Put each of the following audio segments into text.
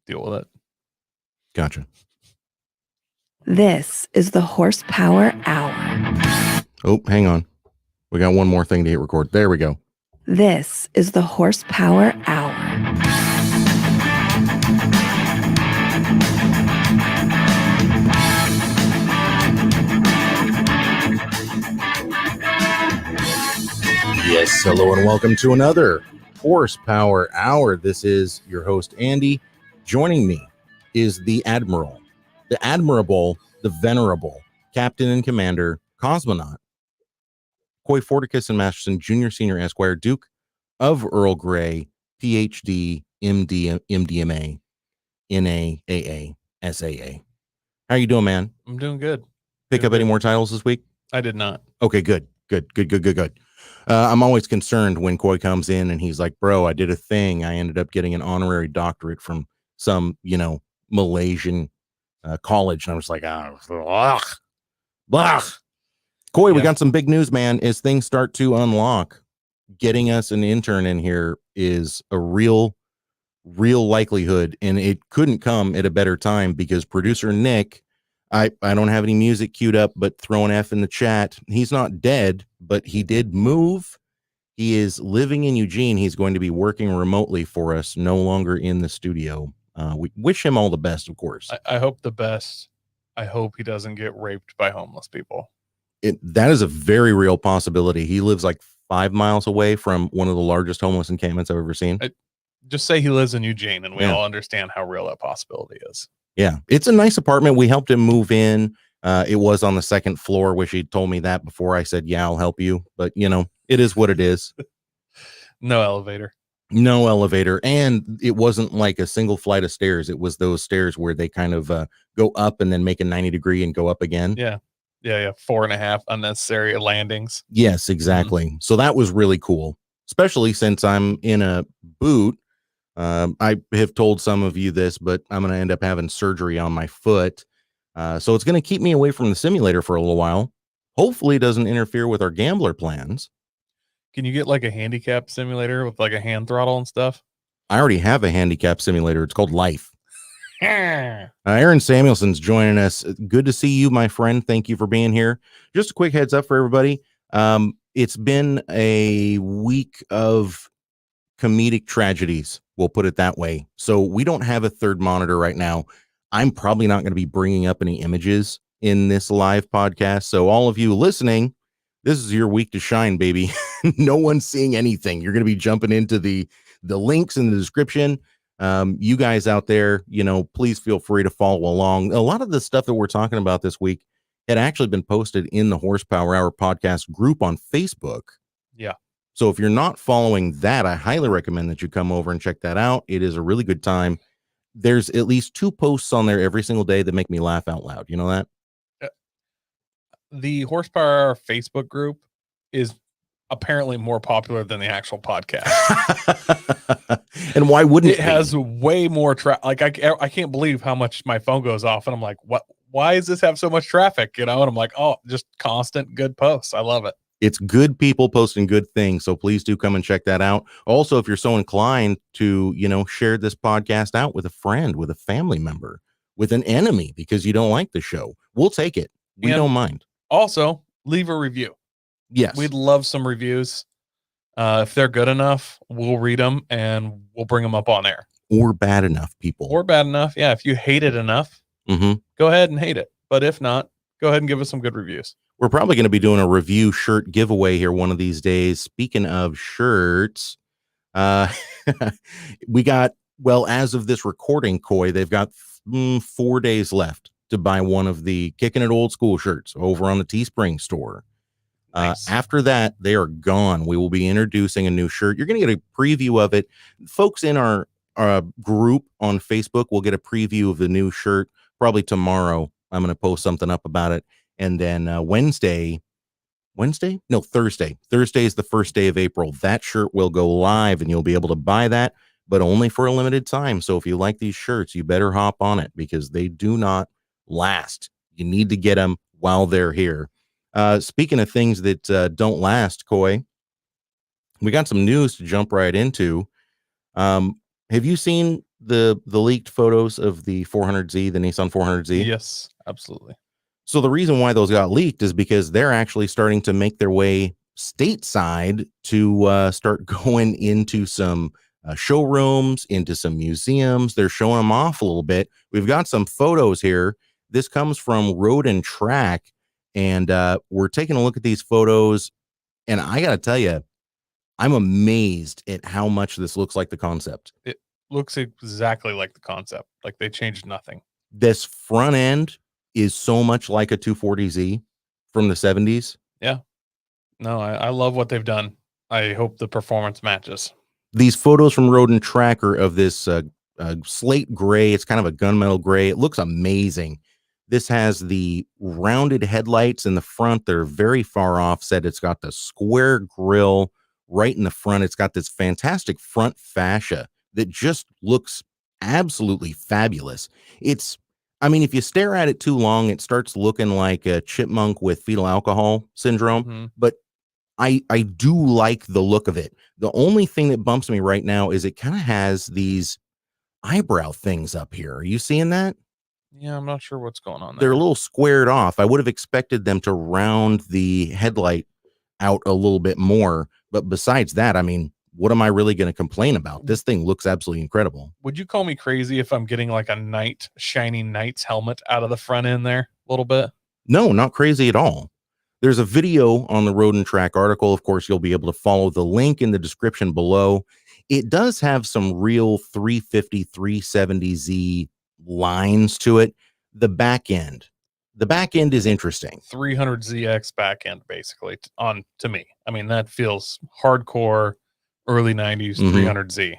deal with it. Gotcha. This is the Horsepower Hour. Oh, hang on. We got one more thing to hit record. There we go. This is the Horsepower Hour. Yes, hello and welcome to another Horsepower Hour. This is your host, Andy. Joining me is the Admiral, the Admirable, the Venerable, Captain and Commander, Cosmonaut, Koi Forticus and Masterson, Junior Senior Esquire, Duke of Earl Grey, PhD, MD, MDMA, NAAA, SAA. How are you doing, man? I'm doing good. Pick up any more titles this week? I did not. Okay, good. I'm always concerned when Koi comes in and he's like, bro, I did a thing. I ended up getting an honorary doctorate from some, Malaysian college. And I was like, blah. Koi, Yeah. We got some big news, man. As things start to unlock, getting us an intern in here is a real likelihood. And it couldn't come at a better time because producer Nick, I don't have any music queued up, but throw an F in the chat. He's not dead, but he did move. He is living in Eugene. He's going to be working remotely for us, no longer in the studio. We wish him all the best, of course. I hope the best. I hope he doesn't get raped by homeless people. That is a very real possibility. He lives like 5 miles away from one of the largest homeless encampments I've ever seen. Just say he lives in Eugene, and we all understand how real that possibility is. Yeah, it's a nice apartment. We helped him move in. It was on the second floor. Wish he'd told me that before I said, yeah, I'll help you. But, it is what it is. No elevator. No elevator. And it wasn't like a single flight of stairs. It was those stairs where they kind of go up and then make a 90-degree and go up again. Yeah. 4.5 unnecessary landings. Yes, exactly. Mm-hmm. So that was really cool, especially since I'm in a boot. I have told some of you this, but I'm going to end up having surgery on my foot. So it's going to keep me away from the simulator for a little while. Hopefully it doesn't interfere with our gambler plans. Can you get like a handicap simulator with like a hand throttle and stuff? I already have a handicap simulator. It's called Life. Aaron Samuelson's joining us. Good to see you, my friend. Thank you for being here. Just a quick heads up for everybody. It's been a week of comedic tragedies. We'll put it that way. So we don't have a third monitor right now. I'm probably not going to be bringing up any images in this live podcast. So all of you listening, this is your week to shine, baby. No one's seeing anything. You're going to be jumping into the links in the description. You guys out there, please feel free to follow along. A lot of the stuff that we're talking about this week had actually been posted in the Horsepower Hour podcast group on Facebook. Yeah. So if you're not following that, I highly recommend that you come over and check that out. It is a really good time. There's at least 2 posts on there every single day that make me laugh out loud. You know that? The Horsepower Facebook group is apparently more popular than the actual podcast. And why wouldn't it has way more like I can't believe how much my phone goes off and I'm like, what? Why does this have so much traffic? And I'm like, oh, just constant good posts. I love it. It's good people posting good things. So please do come and check that out. Also, if you're so inclined to, share this podcast out with a friend, with a family member, with an enemy, because you don't like the show, we'll take it. We don't mind. Also, leave a review. Yes. We'd love some reviews. If they're good enough, we'll read them and we'll bring them up on air. Or bad enough, people. Or bad enough. Yeah. If you hate it enough, go ahead and hate it. But if not, go ahead and give us some good reviews. We're probably going to be doing a review shirt giveaway here one of these days. Speaking of shirts, we got, as of this recording, Koi, they've got 4 days left to buy one of the Kicking It Old School shirts over on the Teespring store. Nice. After that, they are gone. We will be introducing a new shirt. You're going to get a preview of it. Folks in our group on Facebook will get a preview of the new shirt probably tomorrow. I'm going to post something up about it. And then Thursday is the first day of April. That shirt will go live and you'll be able to buy that, but only for a limited time. So if you like these shirts, you better hop on it because they do not last. You need to get them while they're here. Speaking of things that don't last, Koi, we got some news to jump right into. Have you seen the leaked photos of the 400Z, the Nissan 400Z? Yes, absolutely. So the reason why those got leaked is because they're actually starting to make their way stateside to start going into some showrooms, into some museums. They're showing them off a little bit. We've got some photos here. This comes from Road and Track, and we're taking a look at these photos. And I got to tell you, I'm amazed at how much this looks like the concept. It looks exactly like the concept. Like they changed nothing. This front end is so much like a 240Z from the 70s. Yeah. No, I love what they've done. I hope the performance matches. These photos from Road and Track are of this slate gray. It's kind of a gunmetal gray. It looks amazing. This has the rounded headlights in the front. They're very far offset. It's got the square grille right in the front. It's got this fantastic front fascia that just looks absolutely fabulous. I mean, if you stare at it too long, it starts looking like a chipmunk with fetal alcohol syndrome. Mm-hmm. But I do like the look of it. The only thing that bumps me right now is it kind of has these eyebrow things up here. Are you seeing that? Yeah, I'm not sure what's going on there. They're a little squared off. I would have expected them to round the headlight out a little bit more. But besides that, I mean, what am I really going to complain about? This thing looks absolutely incredible. Would you call me crazy if I'm getting like a shiny knight's helmet out of the front end there a little bit? No, not crazy at all. There's a video on the Road and Track article. Of course, you'll be able to follow the link in the description below. It does have some real 350, 370Z lines to it. The back end is interesting. 300ZX back end, basically, to me. I mean, that feels hardcore early 90s 300Z.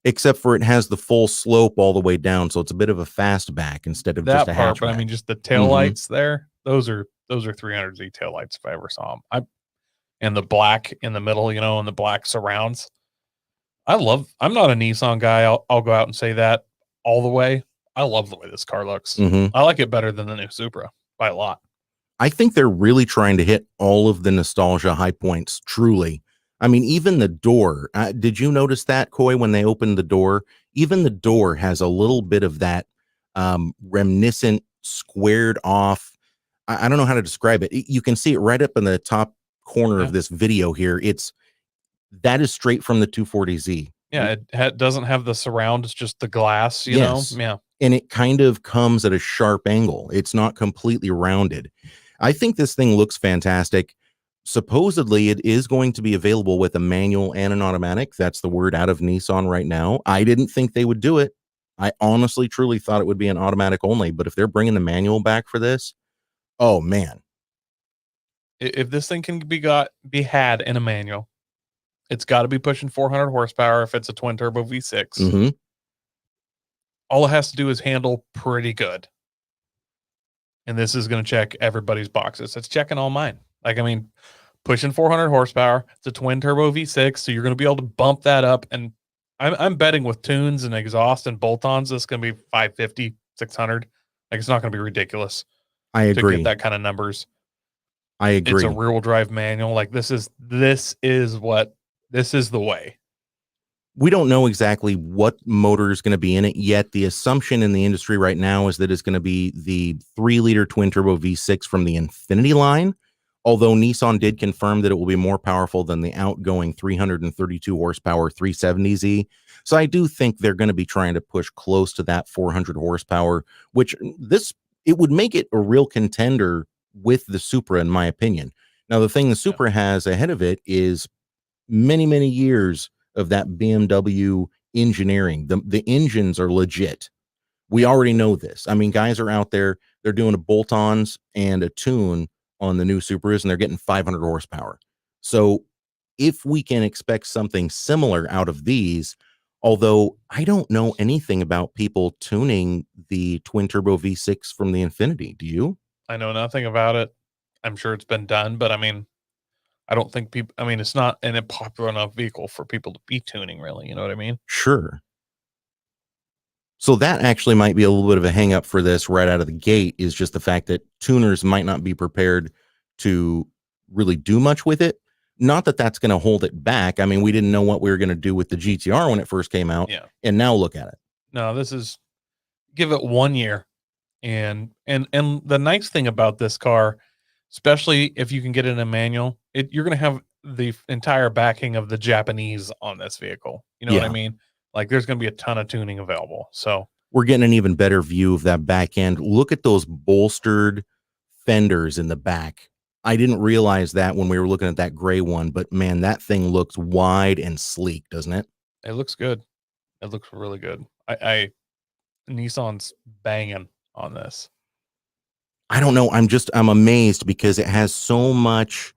Except for it has the full slope all the way down, so it's a bit of a fastback instead of that just a part. hatchback. But I mean, just the tail lights there. Those are 300Z tail lights if I ever saw them. And the black in the middle, and the black surrounds. I'm not a Nissan guy. I'll go out and say that all the way. I love the way this car looks. I like it better than the new Supra by a lot. I think they're really trying to hit all of the nostalgia high points, truly. I mean, even the door. Did you notice that, Koi, when they opened the door? Even the door has a little bit of that reminiscent, squared off. I don't know how to describe it. You can see it right up in the top corner of this video here. That is straight from the 240Z. Yeah, it doesn't have the surround. It's just the glass, you know? Yeah. And it kind of comes at a sharp angle. It's not completely rounded. I think this thing looks fantastic. Supposedly, it is going to be available with a manual and an automatic. That's the word out of Nissan right now. I didn't think they would do it. I honestly, truly thought it would be an automatic only. But if they're bringing the manual back for this, oh, man. If this thing can be had in a manual, it's got to be pushing 400 horsepower if it's a twin turbo V6. All it has to do is handle pretty good. And this is going to check everybody's boxes. It's checking all mine. Like, I mean, pushing 400 horsepower. It's a twin turbo V6. So you're going to be able to bump that up. And I'm betting with tunes and exhaust and bolt-ons, it's going to be 550, 600. Like, it's not going to be ridiculous. I agree. To get that kind of numbers. I agree. It's a rear-wheel drive manual. Like, this is the way. We don't know exactly what motor is going to be in it yet. The assumption in the industry right now is that it's going to be the 3-liter twin turbo V6 from the Infinity line, although Nissan did confirm that it will be more powerful than the outgoing 332 horsepower 370Z. So I do think they're going to be trying to push close to that 400 horsepower, which it would make it a real contender with the Supra, in my opinion. Now, the thing the Supra has ahead of it is many, many years of that BMW engineering. The engines are legit. We already know this. I mean, guys are out there, they're doing a bolt-ons and a tune on the new Supras, and they're getting 500 horsepower. So if we can expect something similar out of these, although I don't know anything about people tuning the twin turbo V6 from the Infinity. Do you? I know nothing about it. I'm sure it's been done, but I mean, I don't think it's not an unpopular enough vehicle for people to be tuning, really. You know what I mean? Sure. So that actually might be a little bit of a hang up for this right out of the gate, is just the fact that tuners might not be prepared to really do much with it. Not that that's going to hold it back. I mean, we didn't know what we were going to do with the GTR when it first came out. Yeah. And now look at it. No, this is give it 1 year. And the nice thing about this car, especially if you can get it in a manual, you're going to have the entire backing of the Japanese on this vehicle. You know what I Yeah. mean? Like there's going to be a ton of tuning available. So We're getting an even better view of that back end. Look at those bolstered fenders in the back. I didn't realize that when we were looking at that gray one, but man, that thing looks wide and sleek, doesn't it? it looks good. It looks really good. I Nissan's banging on this. I don't know. I'm amazed because it has so much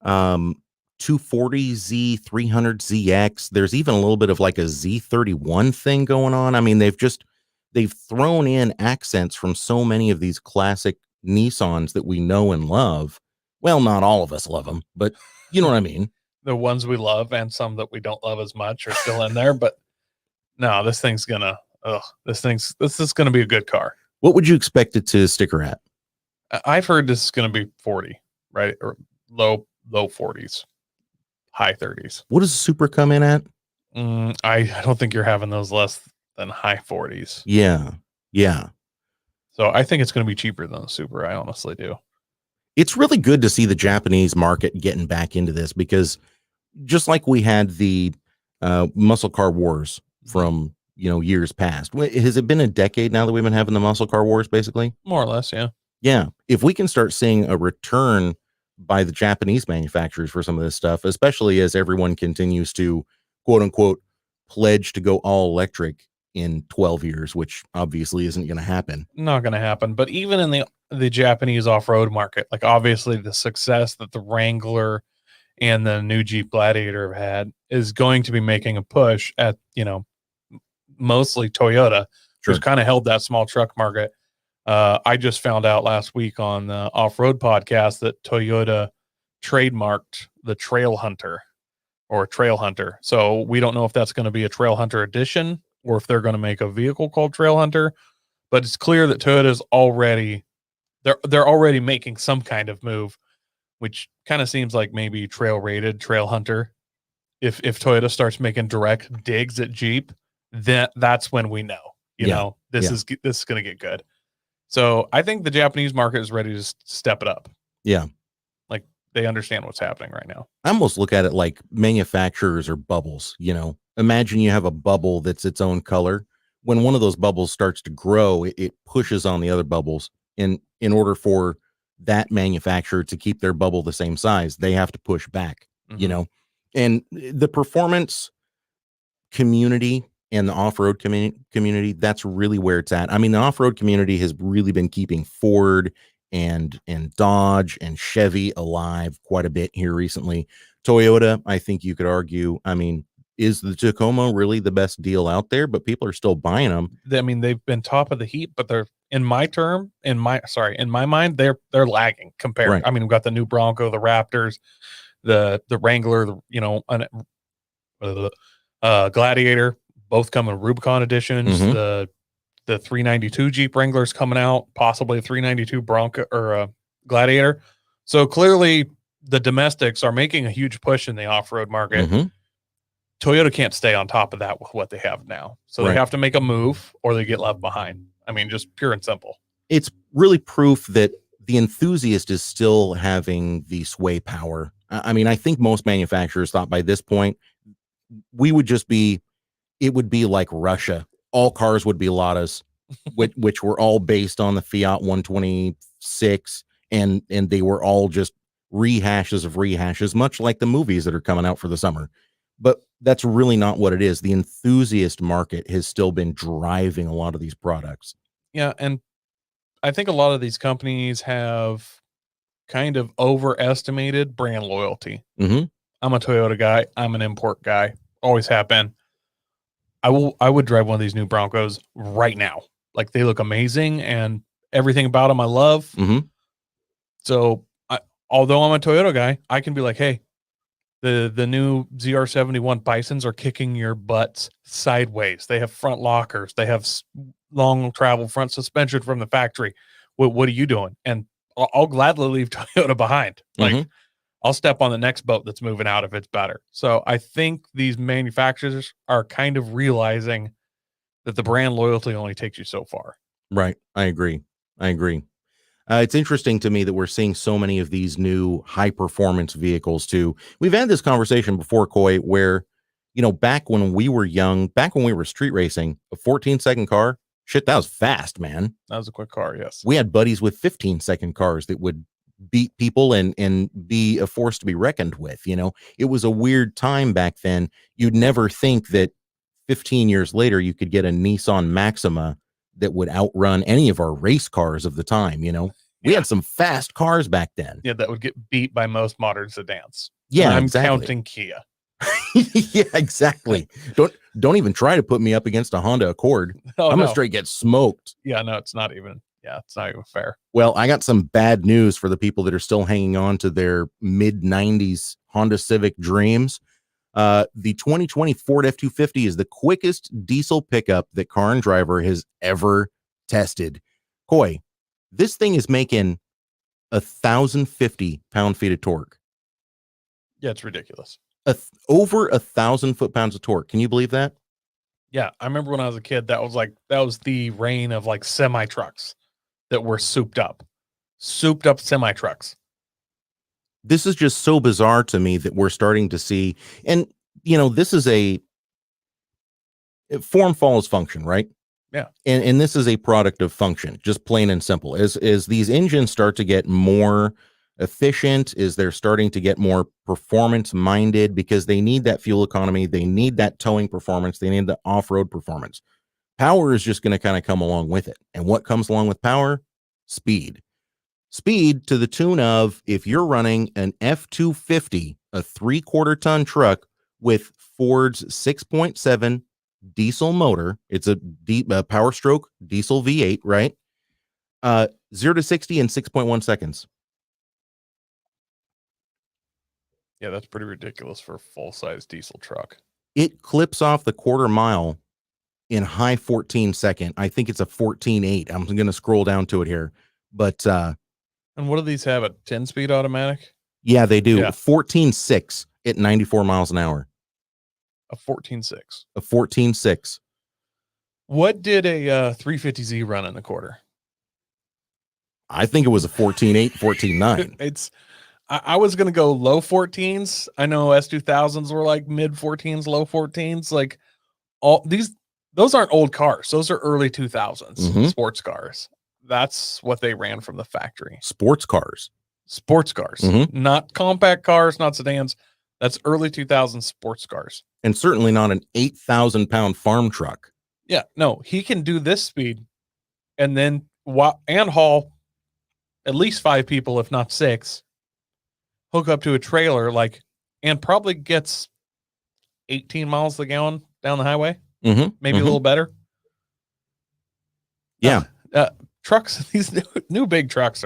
240Z, 300ZX. There's even a little bit of like a Z31 thing going on. I mean, they've thrown in accents from so many of these classic Nissans that we know and love. Well, not all of us love them, but you know what I mean? The ones we love and some that we don't love as much are still in there, but no, this is gonna be a good car. What would you expect it to sticker at? I've heard this is gonna be 40, right? Or low 40s, high 30s. What does the Supra come in at? I don't think you're having those less than high 40s. Yeah. So I think it's gonna be cheaper than the Supra. I honestly do. It's really good to see the Japanese market getting back into this because just like we had the muscle car wars from years past. Has it been a decade now that we've been having the muscle car wars, basically? More or less, yeah. Yeah. If we can start seeing a return by the Japanese manufacturers for some of this stuff, especially as everyone continues to quote unquote pledge to go all electric in 12 years, which obviously isn't going to happen. Not going to happen. But even in the Japanese off-road market, like obviously the success that the Wrangler and the new Jeep Gladiator have had is going to be making a push at, mostly Toyota, Sure. who's kind of held that small truck market. I just found out last week on the off-road podcast that Toyota trademarked the Trail Hunter or Trail Hunter. So we don't know if that's going to be a Trail Hunter edition or if they're going to make a vehicle called Trail Hunter, but it's clear that Toyota's already they're already making some kind of move, which kind of seems like maybe trail rated Trail Hunter. If Toyota starts making direct digs at Jeep, then that's when we know, this is going to get good. So I think the Japanese market is ready to step it up. Yeah. Like they understand what's happening right now. I almost look at it like manufacturers are bubbles. Imagine you have a bubble that's its own color. When one of those bubbles starts to grow, it pushes on the other bubbles. In order for that manufacturer to keep their bubble the same size, they have to push back, and the performance community and the off-road community, that's really where it's at. I mean, the off-road community has really been keeping Ford and Dodge and Chevy alive quite a bit here recently. Toyota, I think you could argue, I mean, is the Tacoma really the best deal out there? But people are still buying them. I mean, they've been top of the heap, but they're in my mind, they're lagging compared. Right. I mean, we've got the new Bronco, the Raptors, the Wrangler, Gladiator, both come in Rubicon editions. Mhm. The 392 Jeep Wrangler's coming out, possibly a 392 Bronco or Gladiator. So clearly the domestics are making a huge push in the off-road market. Mhm. Toyota can't stay on top of that with what they have now. So Right. they have to make a move or they get left behind. I mean, just pure and simple. It's really proof that the enthusiast is still having the sway power. I mean, I think most manufacturers thought by this point it would be like Russia. All cars would be Ladas, which were all based on the Fiat 126, and they were all just rehashes of rehashes, much like the movies that are coming out for the summer. But that's really not what it is. The enthusiast market has still been driving a lot of these products. Yeah, and I think a lot of these companies have kind of overestimated brand loyalty. Mm-hmm. I'm a Toyota guy. I'm an import guy. Always have been. I would drive one of these new Broncos right now. Like they look amazing and everything about them I love. Mm-hmm. So although I'm a Toyota guy, I can be like, hey, the new ZR71 Bisons are kicking your butts sideways. They have front lockers. They have long travel front suspension from the factory. What are you doing? And I'll gladly leave Toyota behind. Like Mhm. I'll step on the next boat that's moving out if it's better. So I think these manufacturers are kind of realizing But the brand loyalty only takes you so far. Right. I agree. It's interesting to me that we're seeing so many of these new high performance vehicles too. We've had this conversation before, Koi, where, back when we were young, back when we were street racing, a 14-second car, shit, that was fast, man. That was a quick car, yes. We had buddies with 15-second cars that would beat people and be a force to be reckoned with. It was a weird time back then. You'd never think that 15 years later you could get a Nissan Maxima that would outrun any of our race cars of the time. We had some fast cars back then. Yeah, that would get beat by most modern sedans. Yeah, and I'm exactly. counting Kia. Yeah, exactly. Don't even try to put me up against a Honda Accord. I'm gonna straight get smoked. Yeah, no, it's not even fair. Well, I got some bad news for the people that are still hanging on to their mid-90s Honda Civic dreams. The 2020 Ford F-250 is the quickest diesel pickup that Car and Driver has ever tested. Koi, this thing is making 1,050 pound-feet of torque. Yeah, it's ridiculous. Over 1,000 foot-pounds of torque. Can you believe that? Yeah, I remember when I was a kid, that was the reign of like semi trucks that were souped up semi trucks. This is just so bizarre to me that we're starting to see, and this is form follows function, right? Yeah. And this is a product of function, just plain and simple. As these engines start to get more efficient, is they're starting to get more performance minded, because they need that fuel economy, they need that towing performance, they need the off-road performance. Power is just going to kind of come along with it. And what comes along with power? Speed to the tune of, if you're running an F-250, a 3/4 ton truck with Ford's 6.7 diesel motor, it's a deep power stroke diesel V8, right? 0 to 60 in 6.1 seconds. Yeah, that's pretty ridiculous for a full-size diesel truck. It clips off the 1/4 mile in high 14 second. I think it's a 14.8. I'm going to scroll down to it here. But and what do these have, a 10-speed automatic? Yeah, they do. Yeah. 14.6 at 94 miles an hour. A 14.6. A 14.6. What did a 350Z run in the quarter? I think it was a 14.8, 14.9. I was going to go low 14s. I know S2000s were like mid 14s, low 14s. Like those aren't old cars. Those are early 2000s sports cars. That's what they ran from the factory. Sports cars, not compact cars, not sedans. That's early 2000s sports cars. And certainly not an 8,000 pound farm truck. Yeah, no, he can do this speed and then haul at least 5 people, if not 6. Hook up to a trailer, and probably gets 18 miles a gallon down the highway. Maybe a little better. Yeah. Trucks, these new big trucks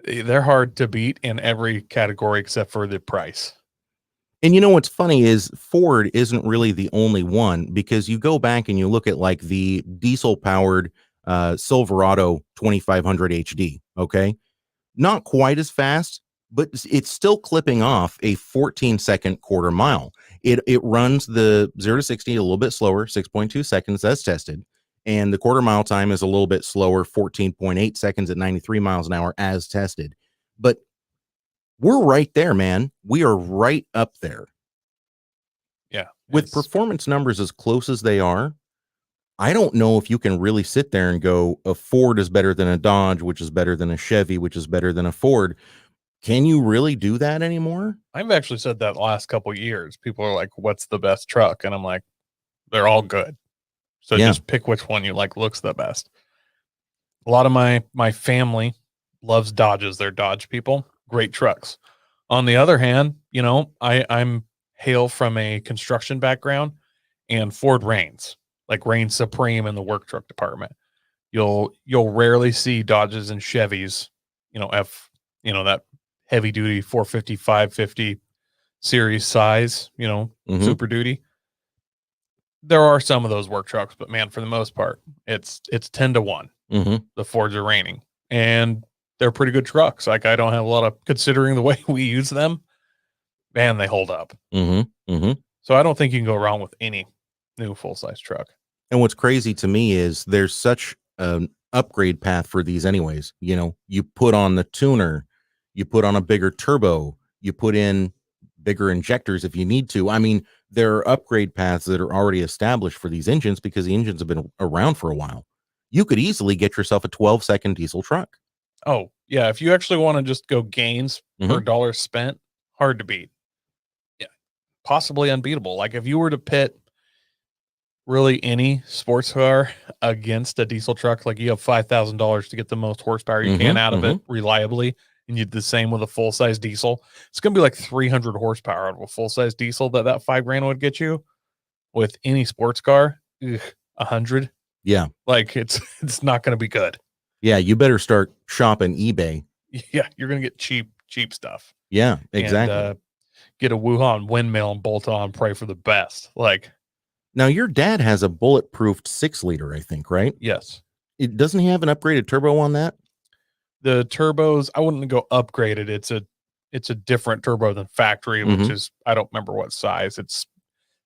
they're hard to beat in every category except for the price. And what's funny is Ford isn't really the only one, because you go back and you look at like the diesel powered Silverado 2500 HD. Okay. Not quite as fast, but it's still clipping off a 14-second 1/4 mile. It runs the 0 to 60 a little bit slower, 6.2 seconds, that's tested. And the 1/4 mile time is a little bit slower, 14.8 seconds at 93 miles an hour, as tested. But we're right there, man. We are right up there. Yeah. With performance numbers as close as they are, I don't know if you can really sit there and go, a Ford is better than a Dodge, which is better than a Chevy, which is better than a Ford. Can you really do that anymore? I've actually said that the last couple of years. People are like, what's the best truck? And I'm like, they're all good. So just pick which one you like looks the best. A lot of my family loves Dodges. They're Dodge people. Great trucks. On the other hand, I'm hail from a construction background, and Ford reigns supreme in the work truck department. You'll rarely see Dodges and Chevys, that heavy duty 450, 550 series size, Super Duty. There are some of those work trucks, but man, for the most part, it's 10 to 1. The Fords are reigning, and they're pretty good trucks. I don't have a lot of, considering the way we use them, man, they hold up. So I don't think you can go wrong with any new full-size truck. And what's crazy to me is there's such an upgrade path for these anyways. You know, you put on the tuner, you put on a bigger turbo, you put in bigger injectors if you need to. I mean, there are upgrade paths that are already established for these engines because the engines have been around for a while. You could easily get yourself a 12-second diesel truck. Oh, yeah. If you actually want to just go gains per dollar spent, hard to beat. Yeah. Possibly unbeatable. Like if you were to pit really any sports car against a diesel truck, like you have $5,000 to get the most horsepower you can out of it reliably, and you do the same with a full-size diesel, it's going to be like 300 horsepower out of a full-size diesel that $5,000 would get you. With any sports car, 100. Yeah. Like it's not going to be good. Yeah, you better start shopping eBay. Yeah, you're going to get cheap stuff. Yeah, exactly. And, get a Wuhan windmill and bolt on, pray for the best. Like, now your dad has a bulletproofed 6-liter, I think, right? yes. Doesn't he have an upgraded turbo on that? The turbos, I wouldn't go upgraded. It's a different turbo than factory, which is, I don't remember what size. It's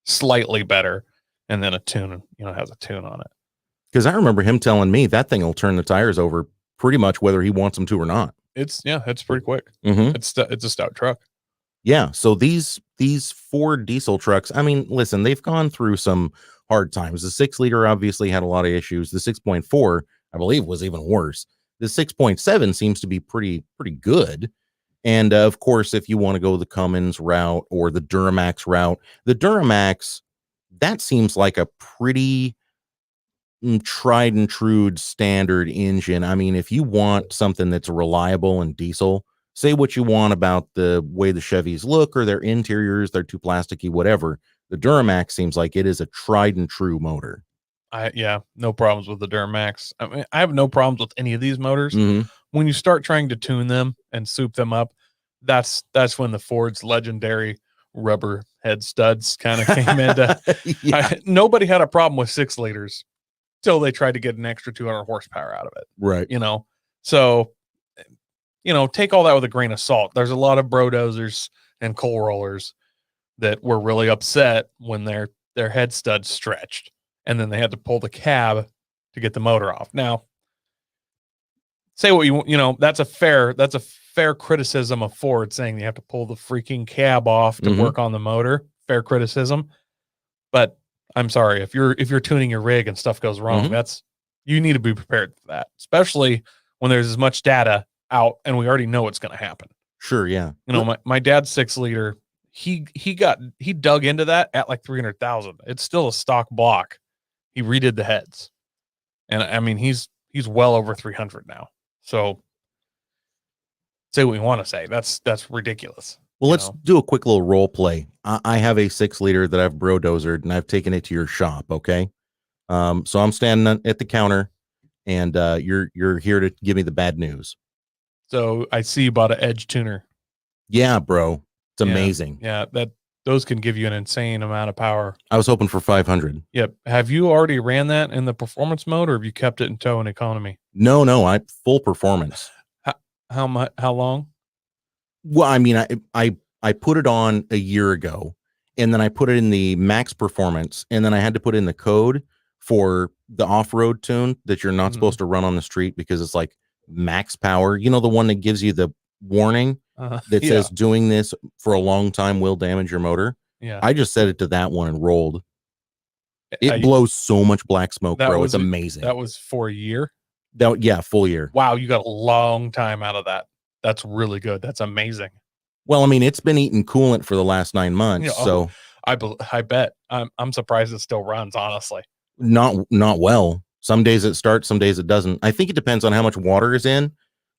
slightly better, and then a tune, has a tune on it. Because I remember him telling me that thing will turn the tires over pretty much whether he wants them to or not. It's pretty quick. It's a stout truck. Yeah. So these Ford diesel trucks, I mean, listen, they've gone through some hard times. The 6-liter obviously had a lot of issues. The 6.4, I believe, was even worse. The 6.7 seems to be pretty good. And of course, if you want to go the Cummins route or the Duramax route, the Duramax, that seems like a pretty tried and true standard engine. I mean, if you want something that's reliable and diesel, say what you want about the way the Chevys look or their interiors, they're too plasticky, whatever. The Duramax seems like it is a tried and true motor. No problems with the Duramax. I mean, I have no problems with any of these motors. When you start trying to tune them and soup them up, that's when the Ford's legendary rubber head studs kind of came into. Nobody had a problem with 6-liters till they tried to get an extra 200 horsepower out of it. Right. So, take all that with a grain of salt. There's a lot of brodozers and coal rollers that were really upset when their head studs stretched, and then they had to pull the cab to get the motor off. Now, say what that's a fair criticism of Ford, saying you have to pull the freaking cab off to work on the motor. Fair criticism, but I'm sorry if you're tuning your rig and stuff goes wrong. You need to be prepared for that, especially when there's as much data out and we already know what's going to happen. Sure, yeah. My dad's 6-liter. He dug into that at like 300,000. It's still a stock block. He redid the heads, and I mean he's well over 300 now. So say what you want to say. That's ridiculous. Well, let's do a quick little role play. I have a 6-liter that I've brodozered and I've taken it to your shop. Okay. So I'm standing at the counter and you're here to give me the bad news. So I see you bought an Edge tuner. Yeah, bro. It's amazing. Yeah. Those can give you an insane amount of power. I was hoping for 500. Yep. Have you already ran that in the performance mode, or have you kept it in tow and economy? No, I full performance. How much? How long? Well, I mean, I put it on a year ago, and then I put it in the max performance, and then I had to put in the code for the off-road tune that you're not supposed to run on the street because it's like max power. The one that gives you the warning that says doing this for a long time will damage your motor. Yeah. I just set it to that one and rolled. It blows so much black smoke, bro. It's amazing. That was for a year? Full year. Wow, you got a long time out of that. That's really good. That's amazing. Well, I mean, it's been eating coolant for the last 9 months, so I bet. I'm surprised it still runs, honestly. Not well. Some days it starts, some days it doesn't. I think it depends on how much water is in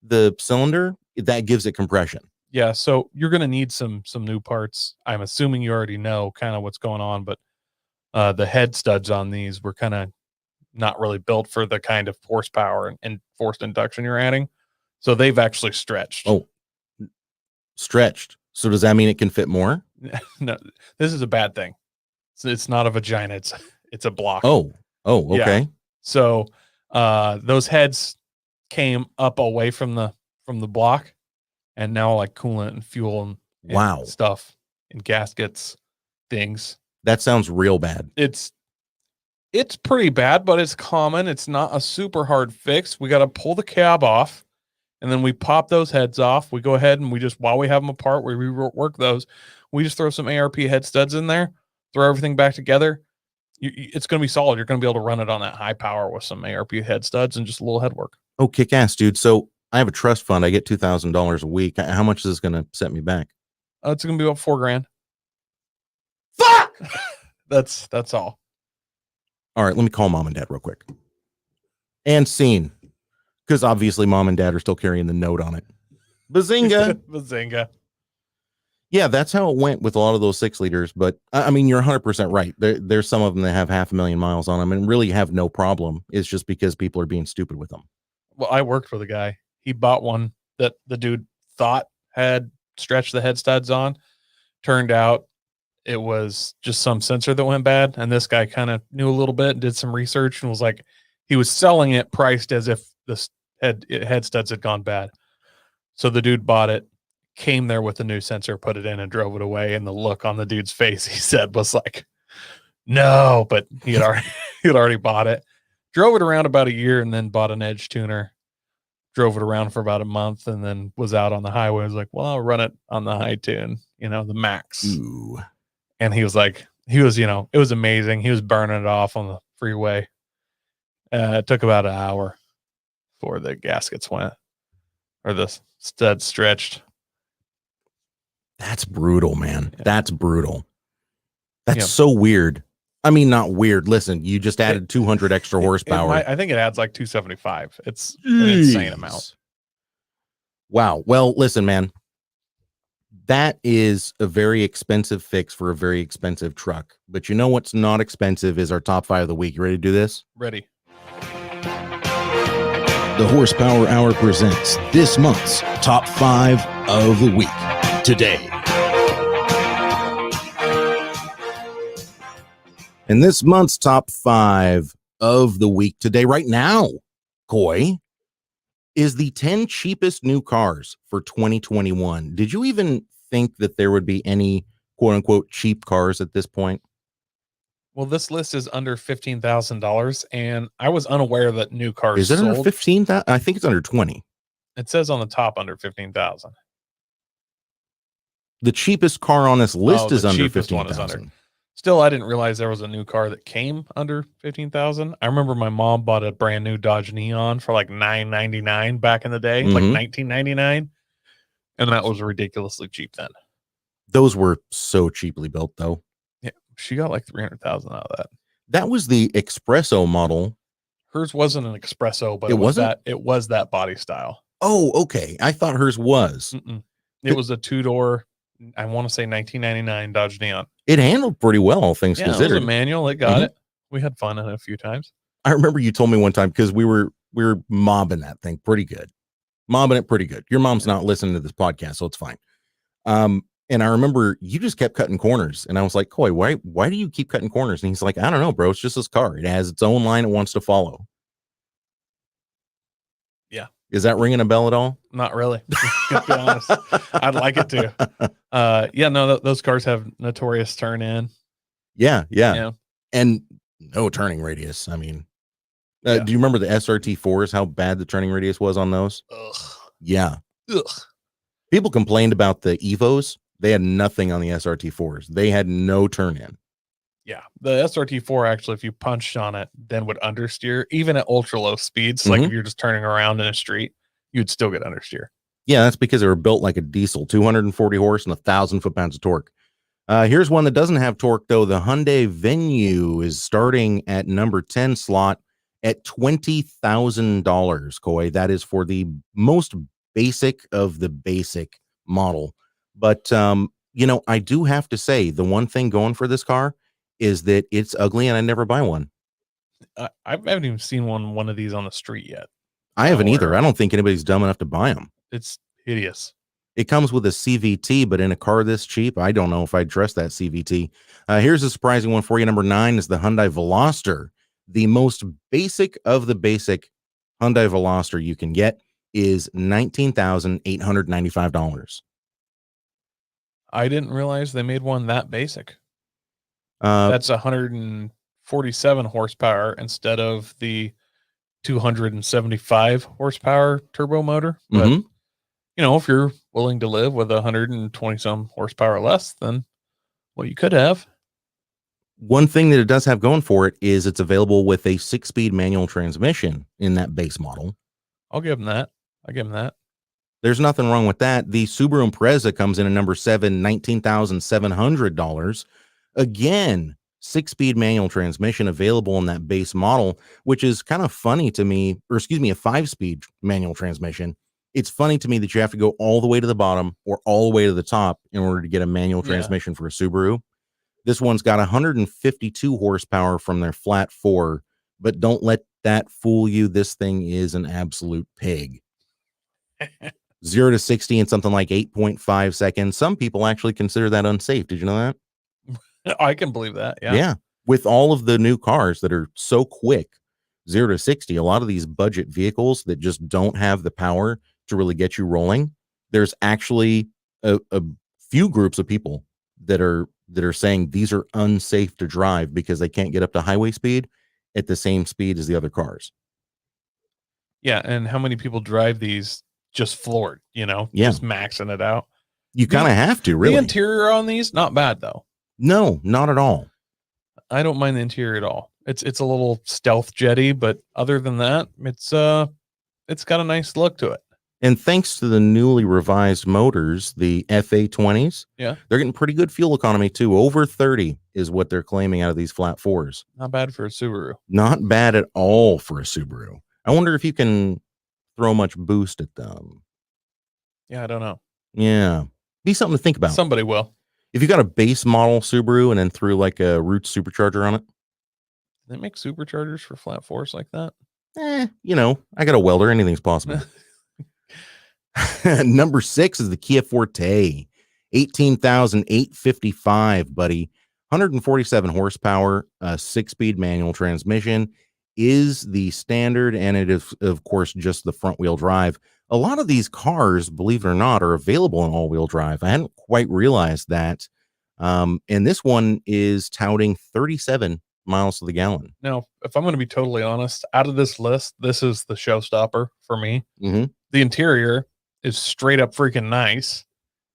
the cylinder. That gives it compression. Yeah, so you're going to need some new parts. I'm assuming you already know kind of what's going on, but the head studs on these were kind of not really built for the kind of horsepower and forced induction you're adding. So they've actually stretched. Oh, stretched. So does that mean it can fit more? No, this is a bad thing. It's not a vagina. It's a block. Oh, okay. Yeah. So those heads came up away from the block, and now like coolant and fuel and wow stuff and gaskets, things. That sounds real bad. It's pretty bad, but it's common. It's not a super hard fix. We got to pull the cab off, and then we pop those heads off. We go ahead and we just, while we have them apart, we rework those. We just throw some ARP head studs in there, throw everything back together. It's going to be solid. You're going to be able to run it on that high power with some ARP head studs and just a little head work. Oh, kick ass, dude. So I have a trust fund. I get $2,000 a week. How much is this going to set me back? It's going to be about $4,000. Fuck! That's all. All right, let me call mom and dad real quick. And scene. Because obviously mom and dad are still carrying the note on it. Bazinga. Bazinga. Yeah, that's how it went with a lot of those 6-liters. But I mean, you're 100% right. There's some of them that have 500,000 miles on them and really have no problem. It's just because people are being stupid with them. Well, I worked with a guy. He bought one that the dude thought had stretched the head studs on. Turned out it was just some sensor that went bad. And this guy kind of knew a little bit and did some research and was like, he was selling it priced as if the head studs had gone bad. So the dude bought it, came there with a new sensor, put it in and drove it away. And the look on the dude's face, he said, was like, no, but he had already bought it, drove it around about a year and then bought an edge tuner, drove it around for about a month and then was out on the highway. I was like, well, I'll run it on the high tune, the max. Ooh. And he was like, it was amazing. He was burning it off on the freeway. It took about an hour before the gaskets went or the stud stretched. That's brutal, man. Yeah. That's brutal. That's so weird. I mean, not weird. Listen, you just added 200 extra horsepower. I think it adds like 275. It's an insane amount. Wow. Well, listen, man. That is a very expensive fix for a very expensive truck. But you know what's not expensive is our top 5 of the week. You ready to do this? Ready. The Horsepower Hour presents this month's top 5 of the week today. And this month's top 5 of the week today, right now, Koi, is the 10 cheapest new cars for 2021. Did you even think that there would be any quote unquote cheap cars at this point? Well, this list is under $15,000, and I was unaware that new cars Is it under 15,000? I think it's under 20. It says on the top under 15,000. The cheapest car on this list is under 15,000. Still, I didn't realize there was a new car that came under 15,000. I remember my mom bought a brand new Dodge Neon for like $999 back in the day, like 1999, and that was ridiculously cheap then. Those were so cheaply built, though. Yeah, she got like 300,000 out of that. That was the Espresso model. Hers wasn't an Espresso, but it was that body style. Oh, okay. I thought hers was. It was a 2-door. I want to say 1999 Dodge Neon. It handled pretty well, all things considered. It was a manual. It got it. We had fun in it a few times. I remember you told me one time because we were mobbing that thing pretty good. Mobbing it pretty good. Your mom's not listening to this podcast, so it's fine. And I remember you just kept cutting corners, and I was like, Koi, why do you keep cutting corners? And he's like, I don't know, bro. It's just this car. It has its own line it wants to follow. Yeah. Is that ringing a bell at all? Not really. To be honest, I'd like it to. Those cars have notorious turn in. Yeah. And no turning radius. I mean, do you remember the SRT4s, how bad the turning radius was on those? Ugh. Yeah. Ugh. People complained about the Evos. They had nothing on the SRT4s. They had no turn in. Yeah. The SRT4 actually, if you punched on it, then would understeer, even at ultra low speeds. Like if you're just turning around in a street, you'd still get understeer. Yeah, that's because they were built like a diesel, 240 horse and 1,000 foot-pounds of torque. Here's one that doesn't have torque, though. The Hyundai Venue is starting at number 10 slot at $20,000, Koi. That is for the most basic of the basic model. But, I do have to say the one thing going for this car is that it's ugly and I never buy one. I haven't even seen one of these on the street yet. I haven't either. I don't think anybody's dumb enough to buy them. It's hideous. It comes with a CVT, but in a car this cheap, I don't know if I'd trust that CVT. Here's a surprising one for you. Number 9 is the Hyundai Veloster. The most basic of the basic Hyundai Veloster you can get is $19,895. I didn't realize they made one that basic. That's $140,000 247 horsepower instead of the 275 horsepower turbo motor. But, Mhm. if you're willing to live with 120 some horsepower less, then you could have. One thing that it does have going for it is it's available with a 6-speed manual transmission in that base model. I'll give them that. There's nothing wrong with that. The Subaru Impreza comes in at number 7, $19,700. Again, 6-speed manual transmission available in that base model, which is kind of funny to me, or excuse me, a 5-speed manual transmission. It's funny to me that you have to go all the way to the bottom or all the way to the top in order to get a manual transmission for a Subaru. This one's got 152 horsepower from their flat 4, but don't let that fool you. This thing is an absolute pig. 0 to 60 in something like 8.5 seconds. Some people actually consider that unsafe. Did you know that? I can believe that. Yeah. Yeah. With all of the new cars that are so quick, 0 to 60, a lot of these budget vehicles that just don't have the power to really get you rolling, there's actually a few groups of people that are saying these are unsafe to drive because they can't get up to highway speed at the same speed as the other cars. Yeah. And how many people drive these just floored, just maxing it out? You kind of have to, really. The interior on these, not bad though. No, not at all. I don't mind the interior at all. It's a little stealth jetty, but other than that, it's got a nice look to it. And thanks to the newly revised motors, the FA20s, they're getting pretty good fuel economy too. Over 30 is what they're claiming out of these flat 4s. Not bad for a Subaru. Not bad at all for a Subaru. I wonder if you can throw much boost at them. Yeah, I don't know. Yeah. Be something to think about. Somebody will. If you got a base model Subaru and then threw like a Roots supercharger on it. They make superchargers for flat 4s like that? I got a welder. Anything's possible. Number 6 is the Kia Forte. 18,855, buddy. 147 horsepower, 6-speed manual transmission is the standard, and it is, of course, just the front-wheel drive. A lot of these cars, believe it or not, are available in all-wheel drive. I hadn't quite realized that. And this one is touting 37 miles to the gallon. Now, if I'm going to be totally honest, out of this list, this is the showstopper for me. Mm-hmm. The interior is straight up freaking nice.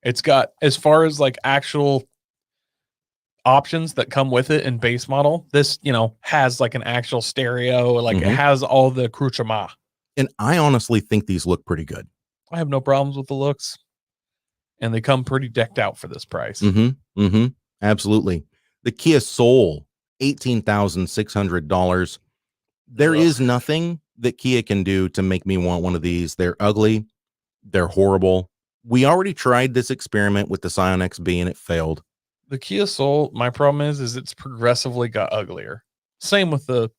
It's got, as far as like actual options that come with it in base model, this, has like an actual stereo, like it has all the accoutrement. And I honestly think these look pretty good. I have no problems with the looks, and they come pretty decked out for this price. Absolutely. The Kia Soul, $18,600. There is nothing that Kia can do to make me want one of these. They're ugly. They're horrible. We already tried this experiment with the Scion XB and it failed. The Kia Soul, my problem is it's progressively got uglier. Same with the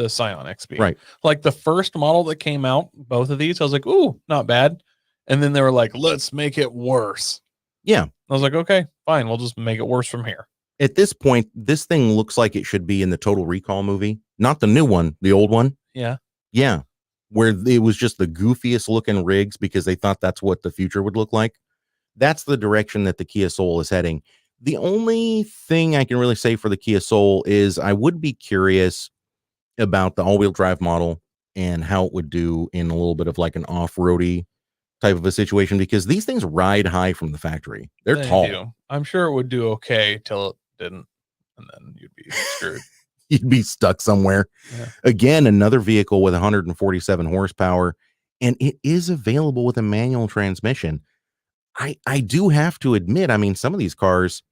Scion XB. Right. Like the first model that came out, both of these, I was like, ooh, not bad. And then they were like, let's make it worse. Yeah. I was like, okay, fine. We'll just make it worse from here. At this point, this thing looks like it should be in the Total Recall movie. Not the new one, the old one. Yeah. Yeah. Where it was just the goofiest looking rigs because they thought that's what the future would look like. That's the direction that the Kia Soul is heading. The only thing I can really say for the Kia Soul is I would be curious about the all-wheel drive model and how it would do in a little bit of like an off-roady type of a situation, because these things ride high from the factory. They're tall. Do. I'm sure it would do okay till it didn't, and then you'd be screwed. You'd be stuck somewhere. Yeah. Again, another vehicle with 147 horsepower, and it is available with a manual transmission. I do have to admit, I mean, some of these cars,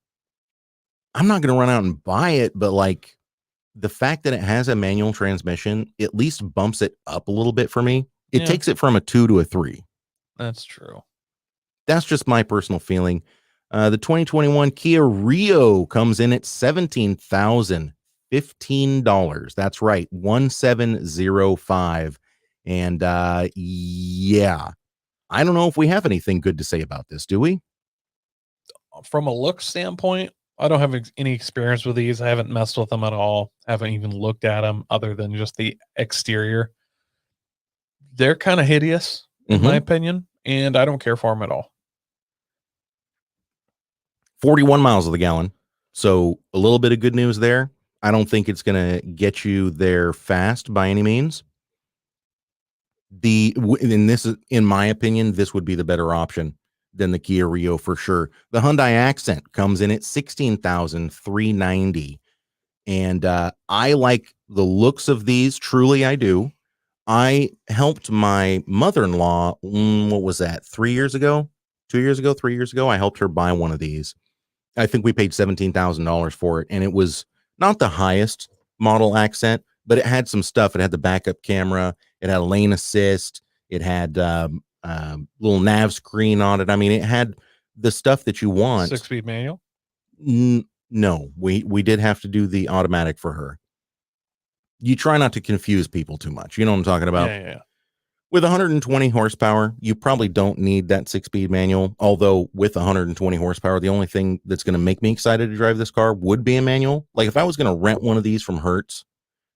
I'm not going to run out and buy it, but like the fact that it has a manual transmission at least bumps it up a little bit for me. It takes it from a 2 to a 3. That's true. That's just my personal feeling. The 2021 Kia Rio comes in at $17,015. That's right, 1705. And yeah, I don't know if we have anything good to say about this, do we? From a look standpoint, I don't have any experience with these. I haven't messed with them at all. Haven't even looked at them other than just the exterior. They're kind of hideous, in my opinion, and I don't care for them at all. 41 miles of the gallon. So a little bit of good news there. I don't think it's going to get you there fast by any means. In my opinion, this would be the better option than the Kia Rio for sure. The Hyundai Accent comes in at $16,390. And I like the looks of these. Truly, I do. I helped my mother-in-law, what was that, 3 years ago? 2 years ago, 3 years ago? I helped her buy one of these. I think we paid $17,000 for it. And it was not the highest model Accent, but it had some stuff. It had the backup camera. It had a lane assist. It had little nav screen on it. I mean, it had the stuff that you want. 6-speed manual? No, we did have to do the automatic for her. You try not to confuse people too much. You know what I'm talking about? Yeah. With 120 horsepower, you probably don't need that 6-speed manual. Although with 120 horsepower, the only thing that's going to make me excited to drive this car would be a manual. Like if I was going to rent one of these from Hertz,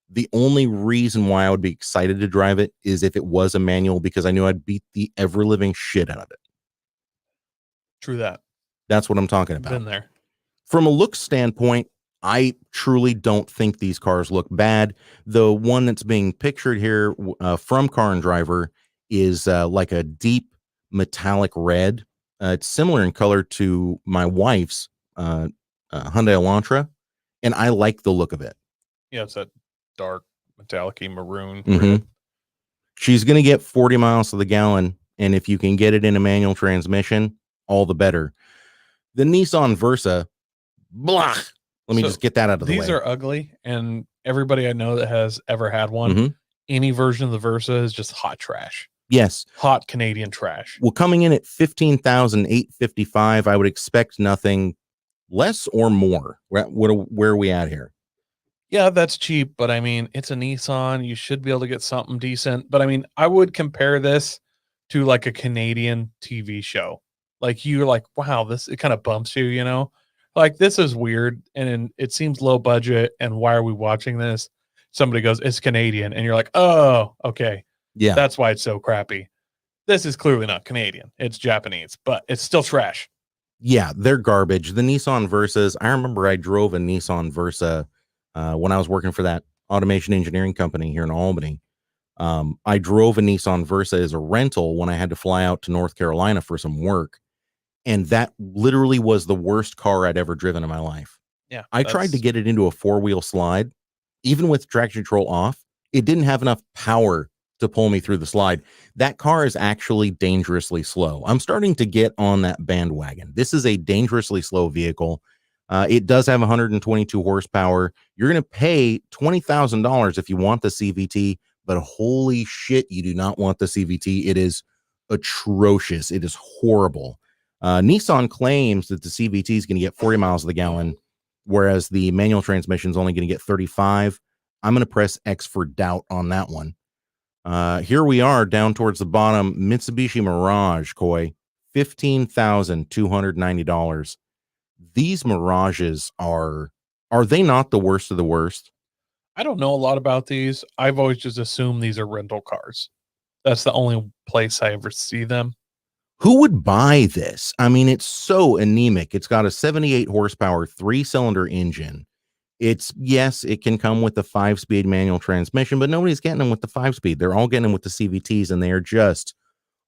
the only reason why I would be excited to drive it is if it was a manual, because I knew I'd beat the ever living shit out of it. True that. That's what I'm talking about. Been there. From a look standpoint, I truly don't think these cars look bad. The one that's being pictured here from Car and Driver is like a deep metallic red. It's similar in color to my wife's Hyundai Elantra, and I like the look of it. Yeah, it's that dark metallic-y maroon. Mm-hmm. She's going to get 40 miles to the gallon, and if you can get it in a manual transmission, all the better. The Nissan Versa, blah. Let me just get that out of the way. These are ugly, and everybody I know that has ever had one, any version of the Versa is just hot trash. Yes. Hot Canadian trash. Well, coming in at $15,855, I would expect nothing less or more. Where are we at here? Yeah, that's cheap, but I mean, it's a Nissan. You should be able to get something decent. But I mean, I would compare this to like a Canadian TV show. Like you're like, wow, it kind of bumps you, you know? Like this is weird and it seems low budget. And why are we watching this? Somebody goes, it's Canadian. And you're like, oh, okay. Yeah. That's why it's so crappy. This is clearly not Canadian. It's Japanese, but it's still trash. Yeah, they're garbage. The Nissan Versas, I remember I drove a Nissan Versa when I was working for that automation engineering company here in Albany. I drove a Nissan Versa as a rental when I had to fly out to North Carolina for some work. And that literally was the worst car I'd ever driven in my life. Yeah. I tried to get it into a 4-wheel slide. Even with traction control off, it didn't have enough power to pull me through the slide. That car is actually dangerously slow. I'm starting to get on that bandwagon. This is a dangerously slow vehicle. It does have 122 horsepower. You're going to pay $20,000 if you want the CVT, but holy shit, you do not want the CVT. It is atrocious. It is horrible. Nissan claims that the CVT is going to get 40 miles to the gallon, whereas the manual transmission is only going to get 35. I'm going to press X for doubt on that one. Here we are down towards the bottom. Mitsubishi Mirage Koi, $15,290. These Mirages are they not the worst of the worst? I don't know a lot about these. I've always just assumed these are rental cars. That's the only place I ever see them. Who would buy this? I mean, it's so anemic. It's got a 78 horsepower 3-cylinder engine. Yes, it can come with the 5-speed manual transmission, but nobody's getting them with the 5-speed. They're all getting them with the CVTs, and they are just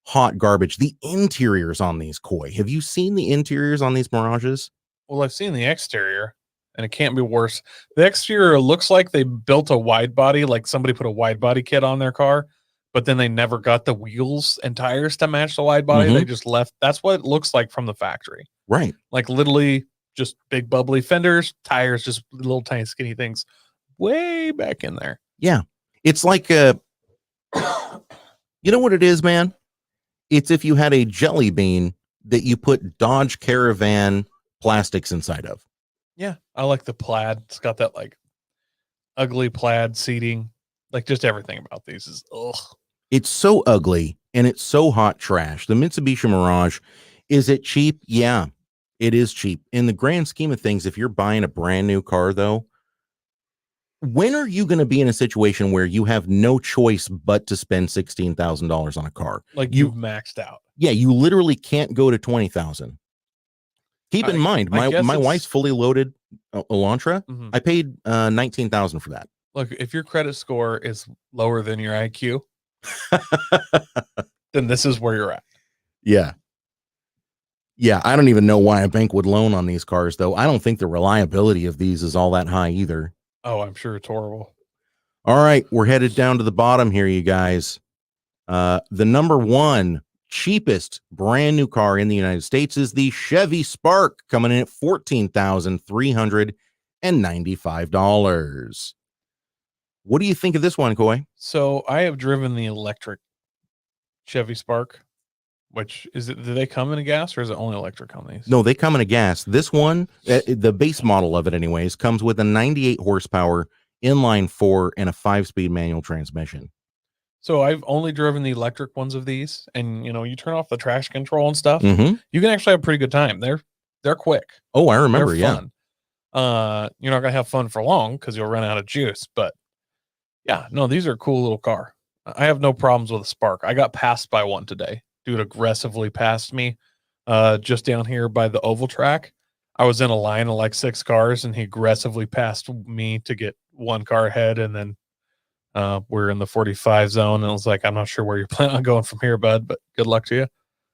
hot garbage. The interiors on these Koi. Have you seen the interiors on these Mirages? Well, I've seen the exterior, and it can't be worse. The exterior looks like they built a wide body, like somebody put a wide body kit on their car, but then they never got the wheels and tires to match the wide body. They just left. That's what it looks like from the factory. Right. Like literally just big bubbly fenders, tires, just little tiny skinny things way back in there. Yeah. It's like, you know what it is, man? It's if you had a jelly bean that you put Dodge Caravan plastics inside of. Yeah. I like the plaid. It's got that like ugly plaid seating. Like just everything about these is, ugh. It's so ugly and it's so hot trash. The Mitsubishi Mirage, is it cheap? Yeah, it is cheap. In the grand scheme of things, if you're buying a brand new car, though, when are you going to be in a situation where you have no choice but to spend $16,000 on a car? Like you've maxed out. Yeah, you literally can't go to 20,000. Keep in mind, my wife's fully loaded Elantra. Mhm. I paid $19,000 for that. Look, if your credit score is lower than your IQ, then this is where you're at. Yeah. Yeah, I don't even know why a bank would loan on these cars, though. I don't think the reliability of these is all that high either. Oh, I'm sure it's horrible. All right, we're headed down to the bottom here, you guys. The number one cheapest brand new car in the United States is the Chevy Spark, coming in at $14,395. What do you think of this one, Koi? So I have driven the electric Chevy Spark, which is it? Do they come in a gas or is it only electric on these? No, they come in a gas. This one, the base model of it anyways, comes with a 98 horsepower inline 4 and a 5-speed manual transmission. So I've only driven the electric ones of these, and you turn off the traction control and stuff. Mm-hmm. You can actually have a pretty good time. They're quick. Oh, I remember. They're fun. You're not gonna have fun for long because you'll run out of juice. But yeah, no, these are a cool little car. I have no problems with a Spark. I got passed by one today. Dude aggressively passed me just down here by the oval track. I was in a line of like 6 cars, and he aggressively passed me to get one car ahead, and then we're in the 45 zone, and I was like, I'm not sure where you're planning on going from here, bud, but good luck to you.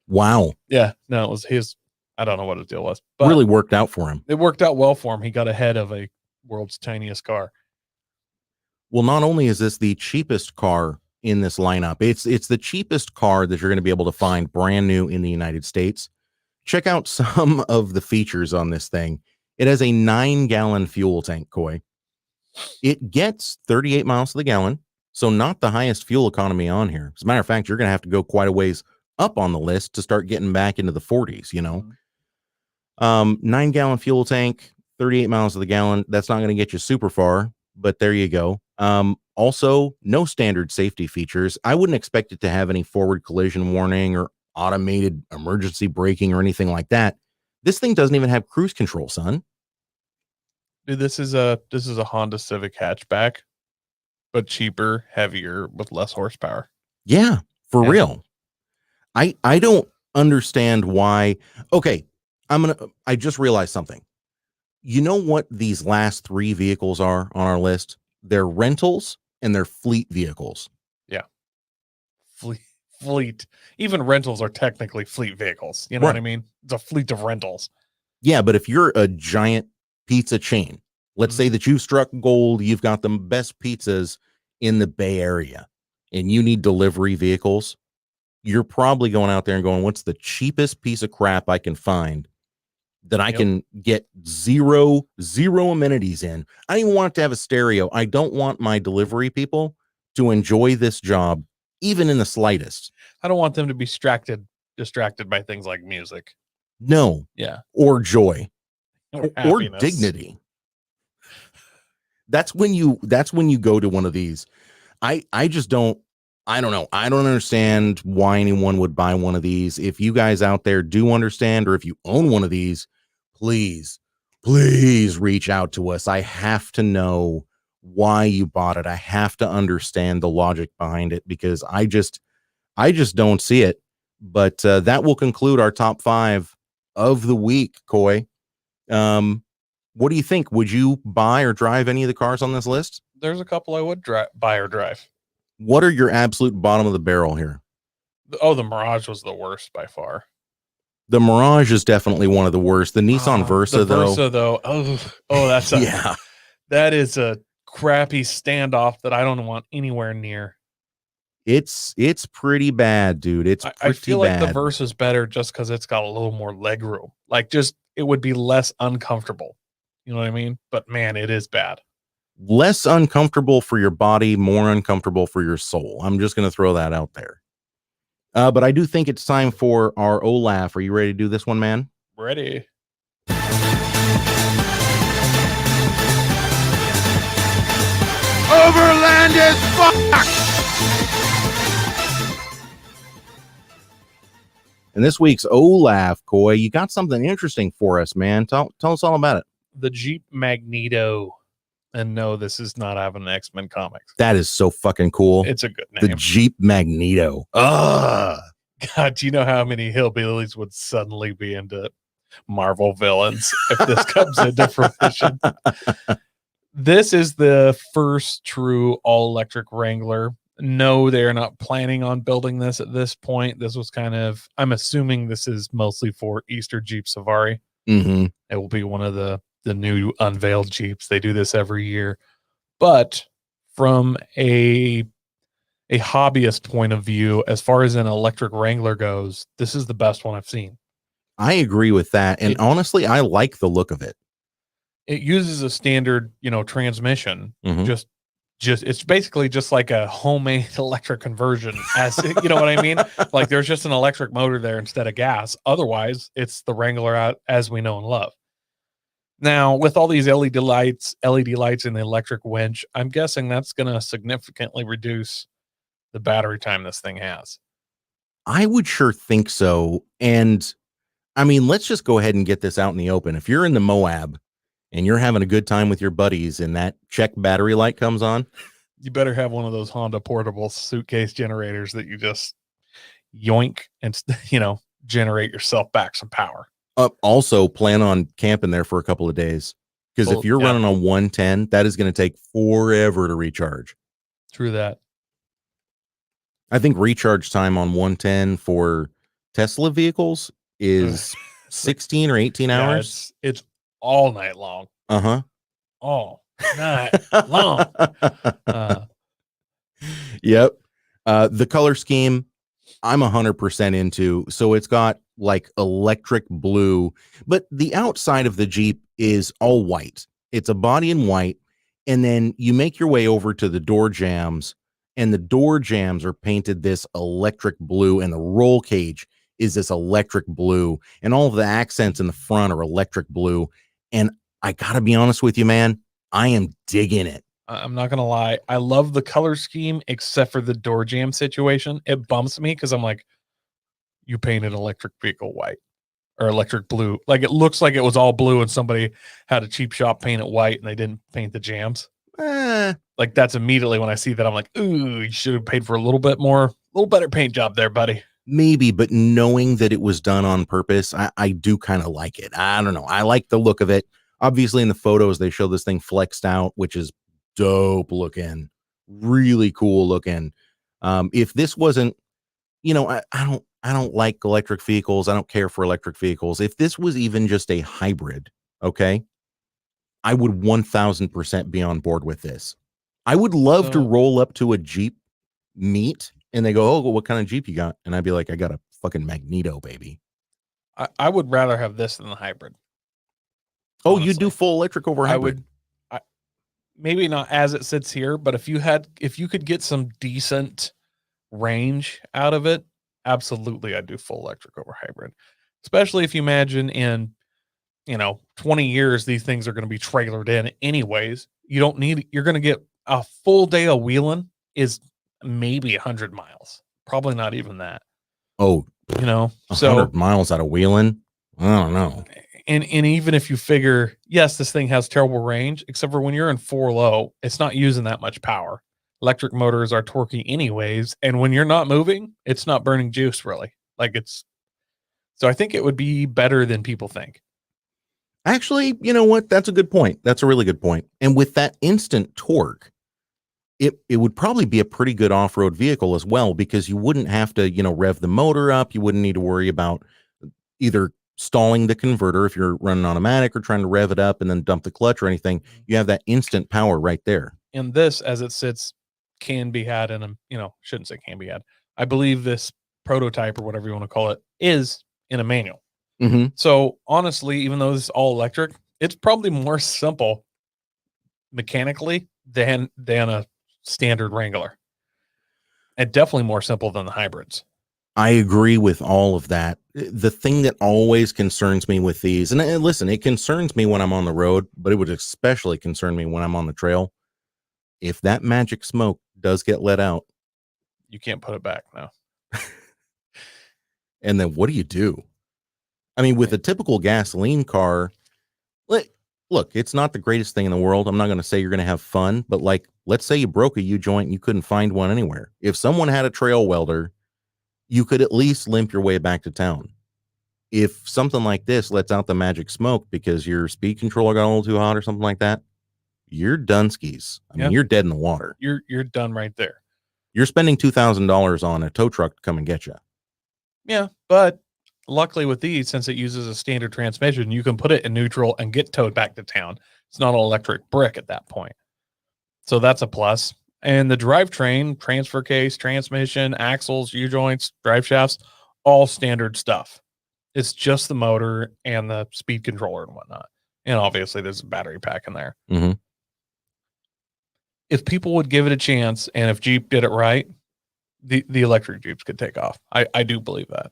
Wow. Yeah, no, it was his. I don't know what his deal was, but really worked out for him. It worked out well for him. He got ahead of a world's tiniest car. Well, not only is this the cheapest car in this lineup, it's the cheapest car that you're going to be able to find brand new in the United States. Check out some of the features on this thing. It has a 9-gallon fuel tank, Koi. It gets 38 miles to the gallon, so not the highest fuel economy on here. As a matter of fact, you're going to have to go quite a ways up on the list to start getting back into the 40s, 9-gallon fuel tank, 38 miles to the gallon. That's not going to get you super far, but there you go. Also, no standard safety features. I wouldn't expect it to have any forward collision warning or automated emergency braking or anything like that. This thing doesn't even have cruise control, son. Dude, this is a Honda Civic hatchback, but cheaper, heavier, with less horsepower. Yeah, for real. I don't understand why. Okay, I just realized something. You know what these last 3 vehicles are on our list? They're rentals and they're fleet vehicles. Yeah. Fleet. Even rentals are technically fleet vehicles. You know Right. what I mean? It's a fleet of rentals. Yeah, but if you're a giant pizza chain, let's say that you've struck gold, you've got the best pizzas in the Bay Area, and you need delivery vehicles, you're probably going out there and going, what's the cheapest piece of crap I can find that I can get zero amenities in? I don't even want it to have a stereo. I don't want my delivery people to enjoy this job, even in the slightest. I don't want them to be distracted by things like music. No. Yeah. Or joy. Or happiness. Dignity. That's when you go to one of these. I don't know. I don't understand why anyone would buy one of these. If you guys out there do understand, or if you own one of these, please reach out to us. I have to know why you bought it. I have to understand the logic behind it, because I just don't see it. But that will conclude our top 5 of the week, Koi. What do you think? Would you buy or drive any of the cars on this list? There's a couple I would buy or drive. What are your absolute bottom of the barrel here? Oh, the Mirage was the worst by far. The Mirage is definitely one of the worst. The Nissan Versa, though. Oh, that's yeah. That is a crappy standoff that I don't want anywhere near. It's pretty bad, dude. I feel like the Versa is better just because it's got a little more leg room. Like, just it would be less uncomfortable. You know what I mean? But man, it is bad. Less uncomfortable for your body, more uncomfortable for your soul. I'm just going to throw that out there. But I do think it's time for our OLAF. Are you ready to do this one, man? Ready. Overland is fucked! And this week's OLAF, Koi, you got something interesting for us, man. Tell us all about it. The Jeep Magneto. And no, this is not having an X-Men comics. That is so fucking cool. It's a good name. The Jeep Magneto. God, do you know how many hillbillies would suddenly be into it? Marvel villains if this comes into fruition. This is the first true all-electric Wrangler. No, they are not planning on building this at this point. This was kind of, I'm assuming this is mostly for Easter Jeep Safari. Mm-hmm. It will be one of the new unveiled Jeeps. They do this every year. But from a hobbyist point of view, as far as an electric Wrangler goes, this is the best one I've seen. I agree with that. And honestly, I like the look of it. It uses a standard, transmission. Mm-hmm. Just it's basically just like a homemade electric conversion, as you know what I mean? Like there's just an electric motor there instead of gas. Otherwise, it's the Wrangler out as we know and love. Now, with all these LED lights and the electric winch, I'm guessing that's going to significantly reduce the battery time this thing has. I would sure think so. And I mean, let's just go ahead and get this out in the open. If you're in the Moab and you're having a good time with your buddies and that check battery light comes on, you better have one of those Honda portable suitcase generators that you just yoink and, generate yourself back some power. Also plan on camping there for a couple of days. Because if you're running on 110, that is going to take forever to recharge. True that. I think recharge time on 110 for Tesla vehicles is 16 or 18 hours. It's all night long. Uh-huh. All night long. Yep. The color scheme, I'm 100% into. So it's got like electric blue, but the outside of the Jeep is all white. It's a body in white. And then you make your way over to the door jambs, and the door jambs are painted this electric blue, and the roll cage is this electric blue, and all of the accents in the front are electric blue. And I gotta be honest with you, man, I am digging it. I'm not gonna lie, I love the color scheme except for the door jamb situation. It bumps me because I'm like, you painted an electric vehicle white or electric blue. Like it looks like it was all blue and somebody had a cheap shop paint it white and they didn't paint the jambs. Like that's immediately when I see that I'm like, ooh, you should have paid for a little better paint job there, buddy. Maybe, but knowing that it was done on purpose, I do kind of like it. I don't know. I like the look of it. Obviously, in the photos, they show this thing flexed out, which is dope looking, really cool looking. If this wasn't, I don't like electric vehicles. I don't care for electric vehicles. If this was even just a hybrid, okay, I would 1000% be on board with this. I would love to roll up to a Jeep meet and they go, oh, what kind of Jeep you got? And I'd be like, I got a fucking Magneto, baby. I would rather have this than the hybrid. Oh, you do full electric over hybrid? Maybe not as it sits here, but if you could get some decent range out of it, absolutely, I'd do full electric over hybrid. Especially if you imagine in 20 years, these things are going to be trailered in anyways. You're going to get a full day of wheeling is maybe 100 miles. Probably not even that. Oh, 100 miles out of wheeling? I don't know. And even if you figure, yes, this thing has terrible range, except for when you're in 4 low, it's not using that much power. Electric motors are torquey anyways. And when you're not moving, it's not burning juice really. So I think it would be better than people think. Actually, you know what? That's a good point. That's a really good point. And with that instant torque, it would probably be a pretty good off-road vehicle as well, because you wouldn't have to, rev the motor up. You wouldn't need to worry about either stalling the converter if you're running automatic or trying to rev it up and then dump the clutch or anything. You have that instant power right there. And this, as it sits, can be had in a, shouldn't say can be had. I believe this prototype or whatever you want to call it is in a manual. Mm-hmm. So honestly, even though this is all electric, it's probably more simple mechanically than a standard Wrangler, and definitely more simple than the hybrids. I agree with all of that. The thing that always concerns me with these, and listen, it concerns me when I'm on the road, but it would especially concern me when I'm on the trail. If that magic smoke does get let out, you can't put it back now. And then what do you do? I mean, with a typical gasoline car, look, it's not the greatest thing in the world. I'm not going to say you're going to have fun, but let's say you broke a U-joint and you couldn't find one anywhere. If someone had a trail welder, you could at least limp your way back to town. if something like this lets out the magic smoke because your speed controller got a little too hot or something like that, you're done skis. I mean, you're dead in the water. You're done right there. You're spending $2,000 on a tow truck to come and get you. Yeah, but luckily with these, since it uses a standard transmission, you can put it in neutral and get towed back to town. It's not an electric brick at that point. So that's a plus. And the drivetrain, transfer case, transmission, axles, U-joints, drive shafts, all standard stuff. It's just the motor and the speed controller and whatnot. And obviously there's a battery pack in there. Mm-hmm. If people would give it a chance, and if Jeep did it right, the electric Jeeps could take off. I do believe that.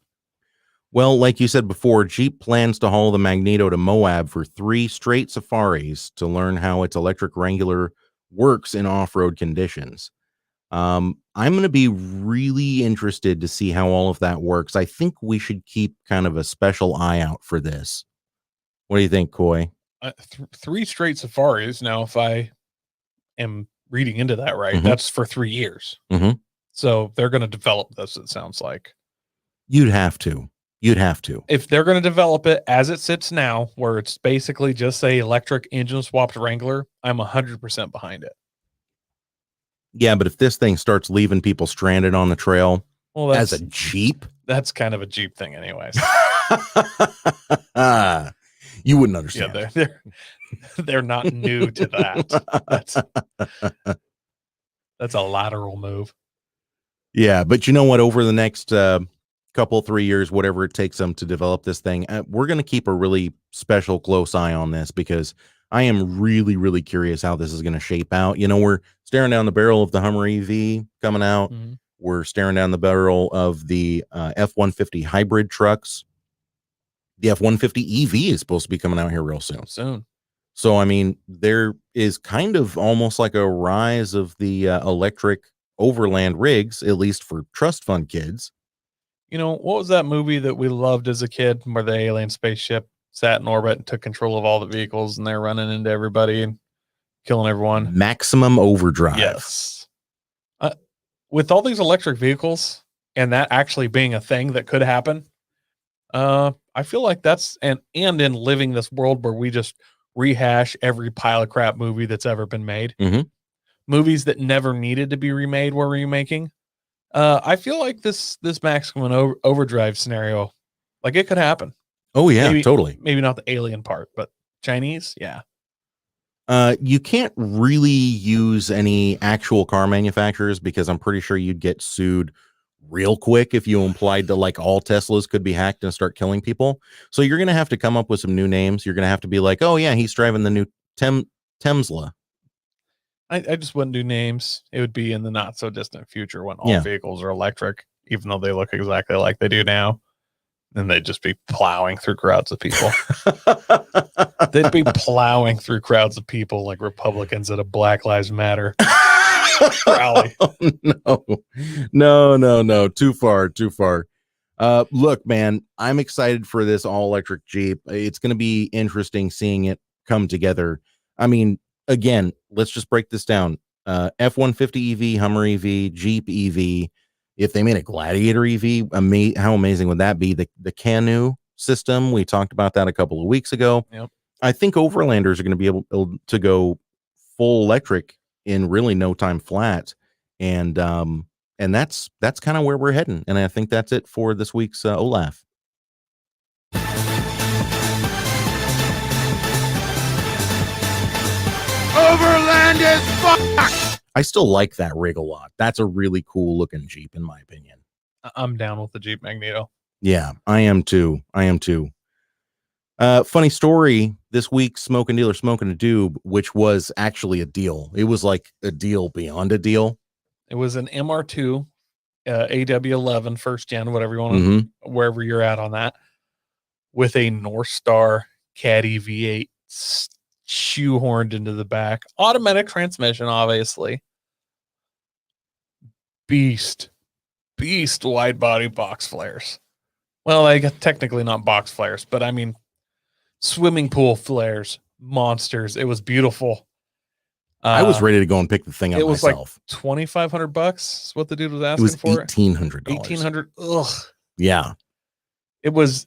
Well, like you said before, Jeep plans to haul the Magneto to Moab for 3 straight safaris to learn how its electric Wrangler works in off-road conditions. I'm going to be really interested to see how all of that works. I think we should keep kind of a special eye out for this. What do you think, Koi? 3 straight safaris. Now, if I am reading into that right, that's for 3 years. Mm-hmm. So they're going to develop this, it sounds like. You'd have to. If they're going to develop it as it sits now, where it's basically just a electric engine swapped Wrangler, I'm 100% behind it. Yeah, but if this thing starts leaving people stranded on the trail as a Jeep, that's kind of a Jeep thing anyways. You wouldn't understand. Yeah, they're not new to that. That's a lateral move. Yeah, but you know what? Over the next couple, 3 years, whatever it takes them to develop this thing, we're going to keep a really special close eye on this because I am really, really curious how this is going to shape out. You know, we're staring down the barrel of the Hummer EV coming out. Mm-hmm. We're staring down the barrel of the F-150 hybrid trucks. The F-150 EV is supposed to be coming out here real soon. So, I mean, there is kind of almost like a rise of the electric overland rigs, at least for trust fund kids. You know, what was that movie that we loved as a kid where the alien spaceship sat in orbit and took control of all the vehicles and they're running into everybody and killing everyone? Maximum Overdrive. Yes. With all these electric vehicles and that actually being a thing that could happen, I feel like that's and in living this world where we just rehash every pile of crap movie that's ever been made. Mm-hmm. Movies that never needed to be remade we're remaking. I feel like this maximum overdrive scenario, like it could happen. Oh yeah, totally. Maybe not the alien part, but Chinese, yeah. You can't really use any actual car manufacturers because I'm pretty sure you'd get sued real quick if you implied that like all Teslas could be hacked and start killing people. So you're going to have to come up with some new names. You're going to have to be like, oh yeah, he's driving the new Temsla. I just wouldn't do names. It would be in the not so distant future when all vehicles are electric, even though they look exactly like they do now. And they'd just be plowing through crowds of people. They'd be plowing through crowds of people like Republicans at a Black Lives Matter rally. No. Too far. Look, man, I'm excited for this all electric Jeep. It's going to be interesting seeing it come together. I mean, again, let's just break this down. F-150 EV, Hummer EV, Jeep EV. If they made a Gladiator EV, how amazing would that be? The Canoe system, we talked about that a couple of weeks ago. Yep. I think Overlanders are going to be able to go full electric in really no time flat, and that's kind of where we're heading. And I think that's it for this week's OLAF. Overland is fucked. I still like that rig a lot. That's a really cool looking Jeep, in my opinion. I'm down with the Jeep Magneto. Yeah, I am too. Funny story this week, Smoking Dealer Smoking a Doob, which was actually a deal. It was like a deal beyond a deal. It was an MR2, AW11 first gen, whatever you want, wherever you're at on that, with a North Star Caddy V8 shoehorned into the back, automatic transmission, obviously. Beast wide body box flares. Well, I got technically not box flares, but I mean swimming pool flares, monsters. It was beautiful. I was ready to go and pick the thing up myself. It was like $2,500 is what the dude was asking for. $1,800. $1,800. Ugh. Yeah. It was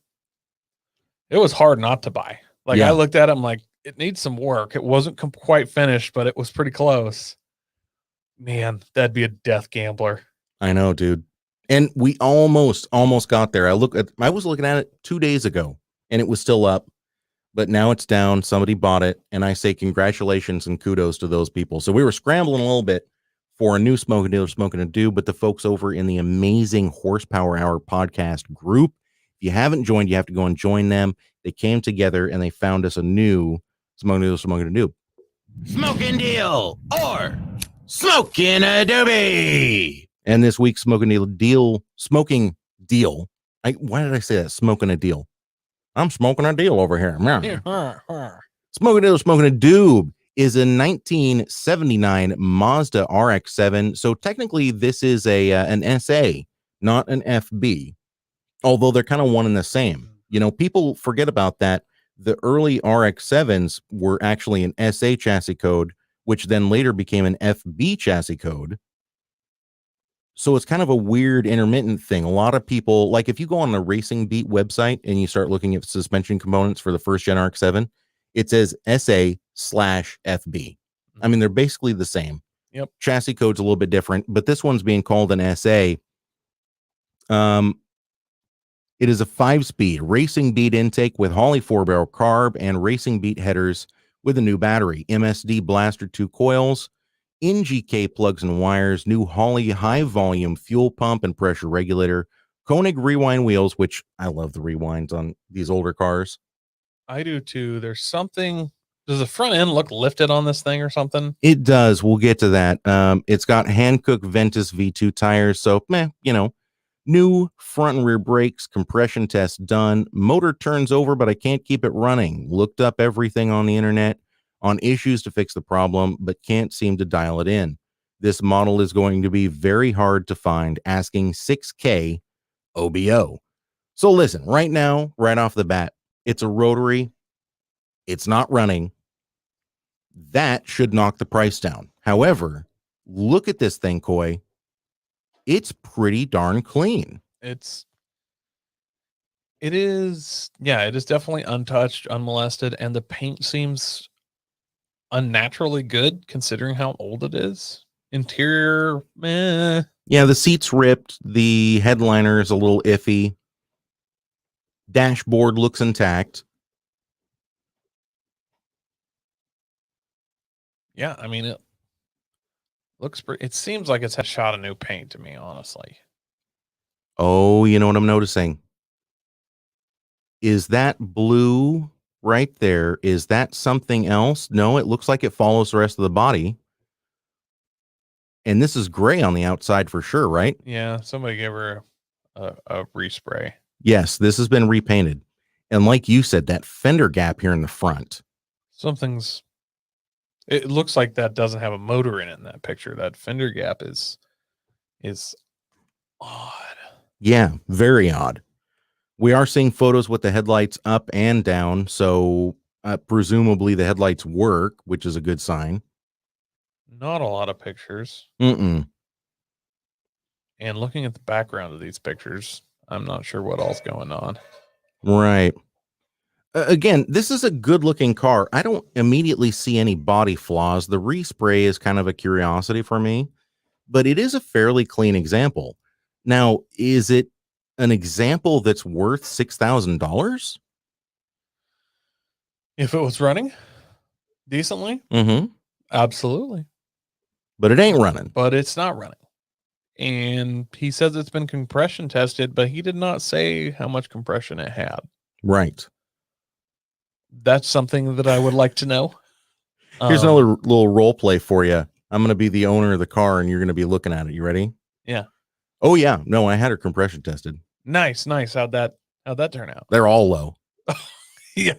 it was hard not to buy. Like Yeah. I looked at it, I'm like, it needs some work. It wasn't quite finished, but it was pretty close. Man, that'd be a death gambler. I know, dude. And we almost got there. I was looking at it 2 days ago and it was still up, but now it's down. Somebody bought it, and I say congratulations and kudos to those people. So we were scrambling a little bit for a new Smoking Dealer Smoking to Do, but the folks over in the amazing Horsepower Hour podcast group, if you haven't joined, you have to go and join them. They came together and they found us a new Smoking Dealer Smoking to Do. Smoking Deal or Smoking Adobe. And this week's Smoking Deal. Why did I say that? Smoking a deal. I'm smoking a deal over here. Smoking Deal Smoking a Doob is a 1979 Mazda Rx-7. So technically this is an SA, not an FB, although they're kind of one and the same. You know, people forget about that. The early RX-7s were actually an SA chassis code, which then later became an FB chassis code. So it's kind of a weird intermittent thing. A lot of people, like if you go on the Racing Beat website and you start looking at suspension components for the first gen RX-7, it says SA/FB. I mean, they're basically the same. Yep. Chassis code's a little bit different, but this one's being called an SA. It is a 5-speed Racing Beat intake with Holley 4-barrel carb and Racing Beat headers with a new battery, MSD Blaster 2 coils, NGK plugs and wires, new Holley high volume fuel pump and pressure regulator, Koenig rewind wheels, which I love the rewinds on these older cars. I do too. There's something. Does the front end look lifted on this thing or something? It does. We'll get to that. It's got Hankook Ventus V2 tires. So, new front and rear brakes, compression test done. Motor turns over, but I can't keep it running. Looked up everything on the internet on issues to fix the problem, but can't seem to dial it in. This model is going to be very hard to find, asking $6,000 OBO. So listen, right now, right off the bat, it's a rotary. It's not running. That should knock the price down. However, look at this thing, Koi. It's pretty darn clean. It is definitely untouched, unmolested, and the paint seems unnaturally good considering how old it is. Interior, meh. Yeah, the seat's ripped. The headliner is a little iffy. Dashboard looks intact. Yeah, I mean, it looks pretty. It seems like it's had a shot of new paint to me, honestly. Oh, you know what I'm noticing? Is that blue right there? Is that something else? No, it looks like it follows the rest of the body. And this is gray on the outside for sure, right? Yeah, somebody gave her a respray. Yes, this has been repainted. And like you said, that fender gap here in the front. It looks like that doesn't have a motor in it in that picture. That fender gap is odd. Yeah, very odd. We are seeing photos with the headlights up and down, so presumably the headlights work, which is a good sign. Not a lot of pictures. Mm-mm. And looking at the background of these pictures, I'm not sure what all's going on. Right. Again, this is a good-looking car. I don't immediately see any body flaws. The respray is kind of a curiosity for me, but it is a fairly clean example. Now, is it an example that's worth $6,000? If it was running decently, absolutely. But it ain't running. But it's not running. And he says it's been compression tested, but he did not say how much compression it had. Right. That's something that I would like to know. Here's another little role play for you. I'm going to be the owner of the car and you're going to be looking at it. You ready? Yeah. Oh yeah. No, I had her compression tested. Nice. How'd that turn out? They're all low. Yeah.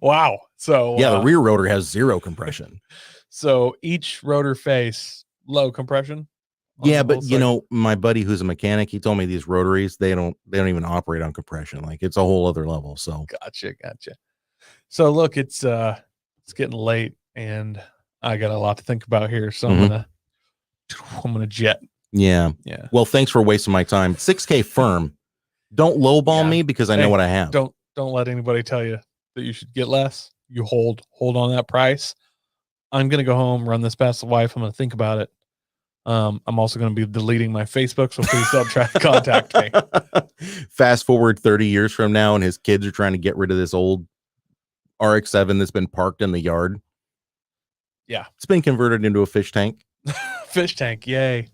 Wow. So yeah, the rear rotor has 0 compression. So each rotor face low compression. Yeah, but you know, my buddy who's a mechanic, he told me these rotaries, they don't even operate on compression. Like it's a whole other level. So gotcha. So look, it's getting late and I got a lot to think about here. So I'm gonna jet. Yeah. Well, thanks for wasting my time. $6,000 firm. Don't lowball me because I know what I have. Don't Don't let anybody tell you that you should get less. You hold on that price. I'm going to go home, run this past the wife. I'm going to think about it. I'm also going to be deleting my Facebook, so please don't try to contact me. Fast forward 30 years from now, and his kids are trying to get rid of this old RX-7 that's been parked in the yard. Yeah. It's been converted into a fish tank. Fish tank. Yay.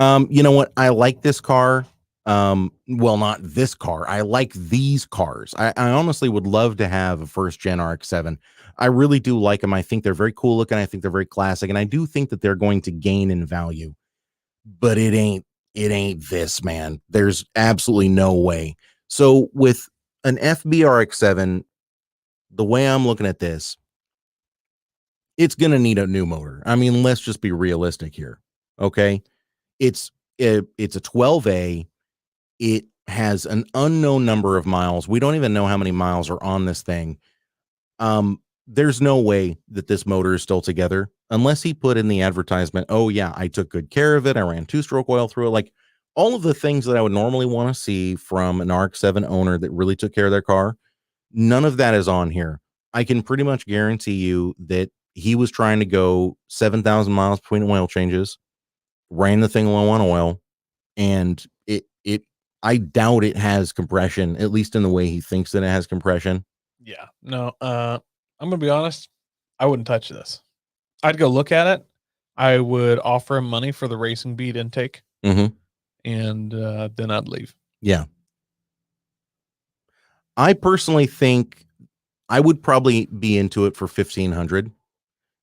You know what? I like this car. Well, not this car. I like these cars. I honestly would love to have a first gen RX-7. I really do like them. I think they're very cool looking. I think they're very classic. And I do think that they're going to gain in value, but it ain't this, man. There's absolutely no way. So with an FB RX-7, the way I'm looking at this, it's going to need a new motor. I mean, let's just be realistic here. Okay. It's a 12A. It has an unknown number of miles. We don't even know how many miles are on this thing. There's no way that this motor is still together unless he put in the advertisement, oh yeah, I took good care of it. I ran 2-stroke oil through it. Like all of the things that I would normally want to see from an RX-7 owner that really took care of their car. None of that is on here. I can pretty much guarantee you that he was trying to go 7,000 miles between oil changes, ran the thing low on oil, and I doubt it has compression, at least in the way he thinks that it has compression. Yeah. No, I'm going to be honest. I wouldn't touch this. I'd go look at it. I would offer him money for the racing bead intake. Mm-hmm. And then I'd leave. Yeah. I personally think I would probably be into it for $1,500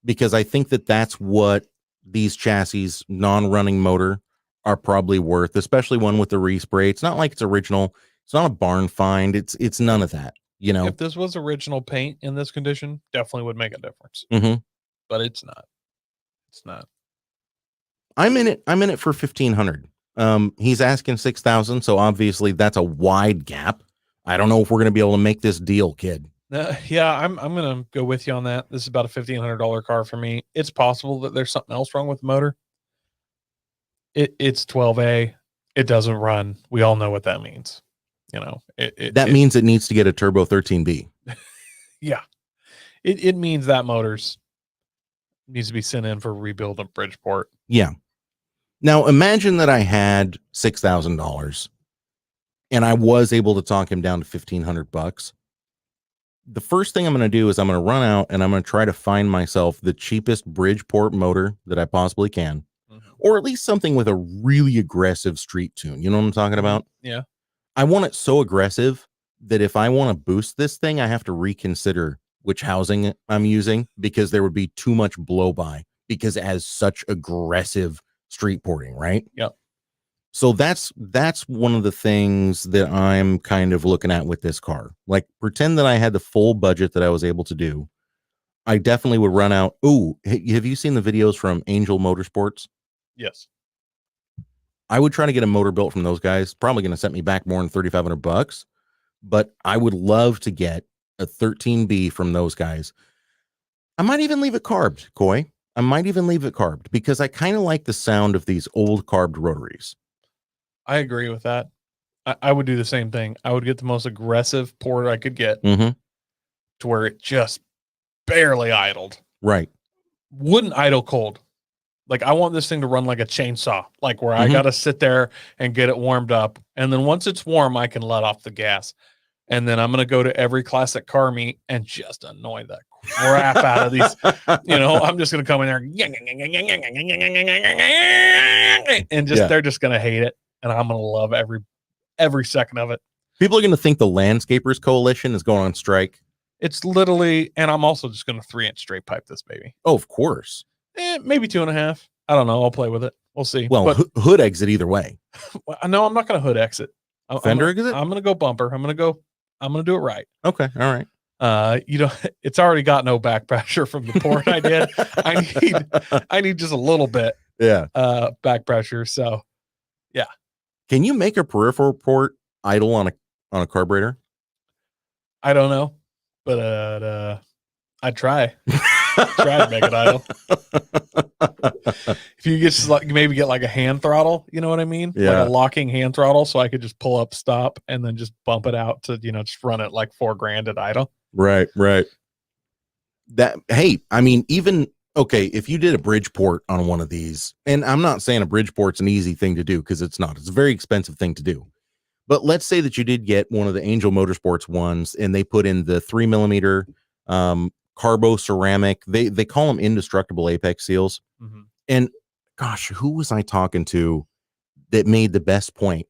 because I think that that's what these chassis non-running motor are probably worth, especially one with the respray. It's not like it's original. It's not a barn find. It's none of that, you know. If this was original paint in this condition, definitely would make a difference. Mm-hmm. But it's not. It's not. I'm in it for $1,500. He's asking $6,000, so obviously that's a wide gap. I don't know if we're going to be able to make this deal, kid. Yeah, I'm going to go with you on that. This is about a $1,500 car for me. It's possible that there's something else wrong with the motor. It's 12A. It doesn't run. We all know what that means. You know, that means it needs to get a turbo 13B. Yeah, it means that motor's needs to be sent in for rebuild at Bridgeport. Yeah. Now imagine that I had $6,000 and I was able to talk him down to $1,500. The first thing I'm going to do is I'm going to run out and I'm going to try to find myself the cheapest Bridgeport motor that I possibly can. Or at least something with a really aggressive street tune. You know what I'm talking about? Yeah. I want it so aggressive that if I want to boost this thing, I have to reconsider which housing I'm using because there would be too much blow by because it has such aggressive street porting, right? Yep. So that's one of the things that I'm kind of looking at with this car. Like pretend that I had the full budget that I was able to do. I definitely would run out. Oh, have you seen the videos from Angel Motorsports? Yes. I would try to get a motor built from those guys. Probably going to set me back more than $3,500, but I would love to get a 13B from those guys. I might even leave it carbed, Koi. I might even leave it carbed because I kind of like the sound of these old carbed rotaries. I agree with that. I would do the same thing. I would get the most aggressive port I could get to where it just barely idled. Right. Wouldn't idle cold. Like I want this thing to run like a chainsaw, like where I got to sit there and get it warmed up. And then once it's warm, I can let off the gas. And then I'm going to go to every classic car meet and just annoy the crap out of these. You know, I'm just going to come in there and just, they're just going to hate it. And I'm going to love every second of it. People are going to think the Landscapers Coalition is going on strike. It's literally, and I'm also just going to 3-inch straight pipe this baby. Oh, of course. Maybe 2.5. I don't know. I'll play with it. We'll see. Well, but, hood exit either way. No, I'm not going to hood exit. Fender exit? I'm going to go bumper. I'm going to do it right. Okay. All right. You know, it's already got no back pressure from the port I did. I need just a little bit. Yeah. Back pressure. So, yeah. Can you make a peripheral port idle on a carburetor? I don't know, but I'd try. Try to make it idle. If you just like maybe get like a hand throttle, you know what I mean? Yeah. Like a locking hand throttle, so I could just pull up, stop, and then just bump it out to, just run it like $4,000 at idle. Right. That, hey, I mean, even okay, if you did a Bridgeport on one of these, and I'm not saying a Bridgeport's an easy thing to do because it's not. It's a very expensive thing to do. But let's say that you did get one of the Angel Motorsports ones, and they put in the 3mm carbo ceramic. They call them indestructible apex seals. Mm-hmm. And gosh, who was I talking to that made the best point?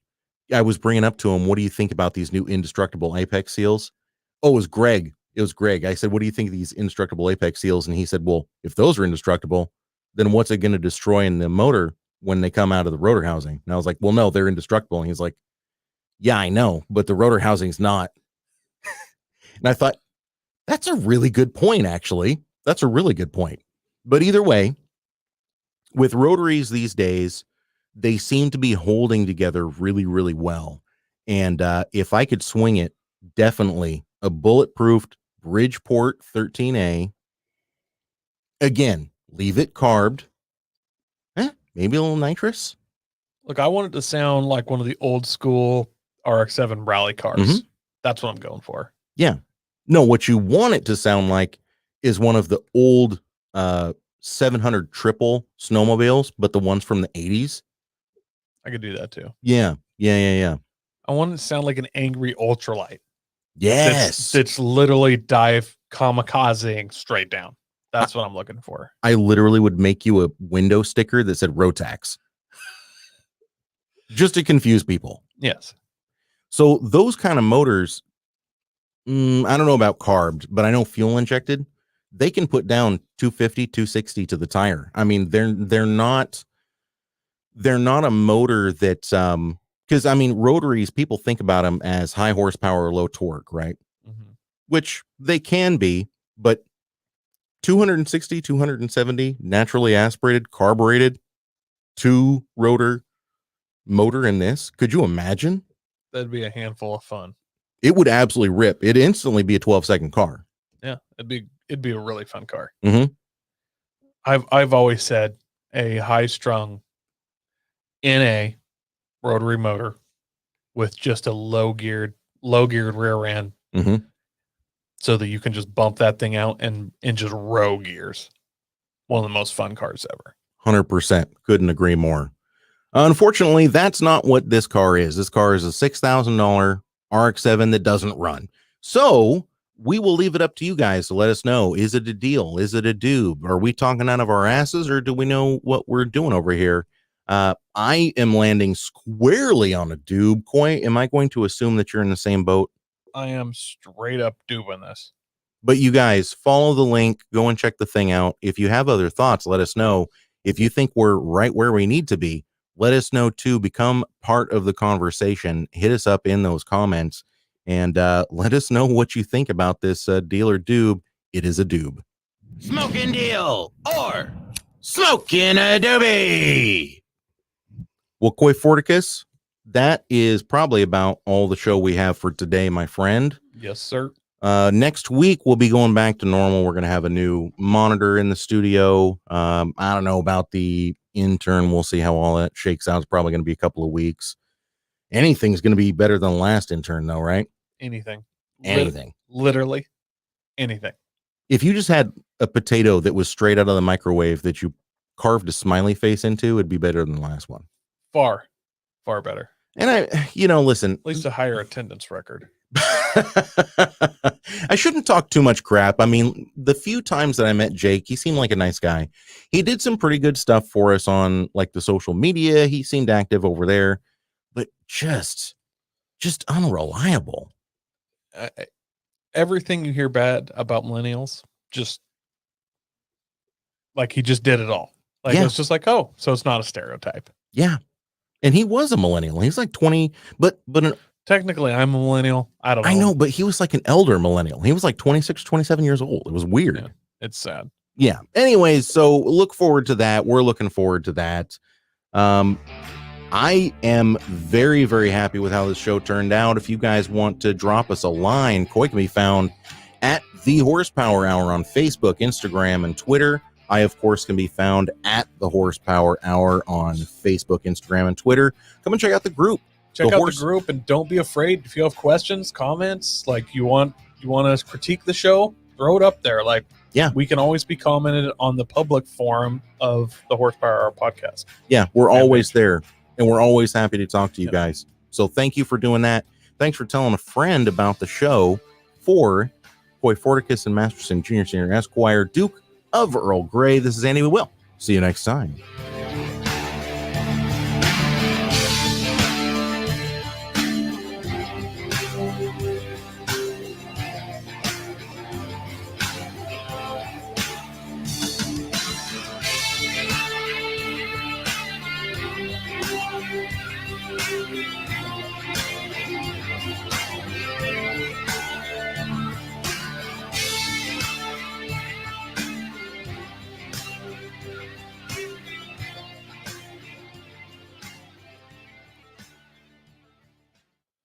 I was bringing up to him, what do you think about these new indestructible apex seals? Oh, it was Greg. I said, what do you think of these indestructible apex seals? And he said, well, if those are indestructible, then what's it going to destroy in the motor when they come out of the rotor housing? And I was like, well, no, they're indestructible. And he's like, yeah, I know, but the rotor housing's not. And I thought, that's a really good point, actually. That's a really good point. But either way, with rotaries these days, they seem to be holding together really, really well. And if I could swing it, definitely a bulletproofed Bridgeport 13A. Again, leave it carbed. Maybe a little nitrous. Look, I want it to sound like one of the old school RX-7 rally cars. Mm-hmm. That's what I'm going for. Yeah. No, what you want it to sound like is one of the old 700 triple snowmobiles, but the ones from the 80s. I could do that too. Yeah. I want it to sound like an angry ultralight. Yes. It's literally dive kamikazing straight down. That's what I'm looking for. I literally would make you a window sticker that said Rotax. Just to confuse people. Yes. So those kind of motors, I don't know about carbed, but I know fuel injected, they can put down 250, 260 to the tire. I mean, they're not a motor that, because I mean, rotaries, people think about them as high horsepower or low torque, right? Mm-hmm. Which they can be, but 260, 270, naturally aspirated, carbureted, 2-rotor motor in this. Could you imagine? That'd be a handful of fun. It would absolutely rip. It'd instantly be a 12-second car. Yeah, it'd be a really fun car. Mm-hmm. I've always said a high-strung NA rotary motor with just a low geared rear end, mm-hmm. so that you can just bump that thing out and in just row gears. One of the most fun cars ever. 100%. Couldn't agree more. Unfortunately, that's not what this car is. This car is a $6,000 RX-7 that doesn't run. So we will leave it up to you guys to let us know. Is it a deal? Is it a doob? Are we talking out of our asses, or do we know what we're doing over here? I am landing squarely on a doob. Koi, am I going to assume that you're in the same boat? I am straight up doobing this. But you guys, follow the link. Go and check the thing out. If you have other thoughts, let us know. If you think we're right where we need to be, let us know too. Become part of the conversation. Hit us up in those comments and let us know what you think about this deal or doob. It is a doob. Smoking deal or smoking a doobie. Well, Koi Forticus, that is probably about all the show we have for today, my friend. Yes, sir. Next week, we'll be going back to normal. We're going to have a new monitor in the studio. I don't know about the intern. We'll see how all that shakes out. It's probably going to be a couple of weeks. Anything's going to be better than the last intern, though, right? Anything. Literally anything. If you just had a potato that was straight out of the microwave that you carved a smiley face into, it'd be better than the last one. Far better. And listen. At least a higher attendance record. I shouldn't talk too much crap. I mean, the few times that I met Jake, he seemed like a nice guy. He did some pretty good stuff for us on like the social media. He seemed active over there, but just unreliable. Everything you hear bad about millennials, just like he just did it all. Like it's just like, oh, so it's not a stereotype. Yeah. And he was a millennial. He's like 20, but technically I'm a millennial. I don't know. I know, but he was like an elder millennial. He was like 26, 27 years old. It was weird. Yeah, it's sad. Yeah. Anyways, so look forward to that. We're looking forward to that. I am very, very happy with how this show turned out. If you guys want to drop us a line, Koi can be found at The Horsepower Hour on Facebook, Instagram, and Twitter. I, of course, can be found at The Horsepower Hour on Facebook, Instagram, and Twitter. Come and check out the group. Check out the group, and don't be afraid. If you have questions, comments, like you want to critique the show, throw it up there. Like, yeah, we can always be commented on the public forum of the Horsepower Hour podcast. Yeah, we're always there, and we're always happy to talk to you guys. So thank you for doing that. Thanks for telling a friend about the show. For Koi Forticus and Masterson Jr. Senior Esquire, Duke of Earl Grey, this is Andy. We will see you next time.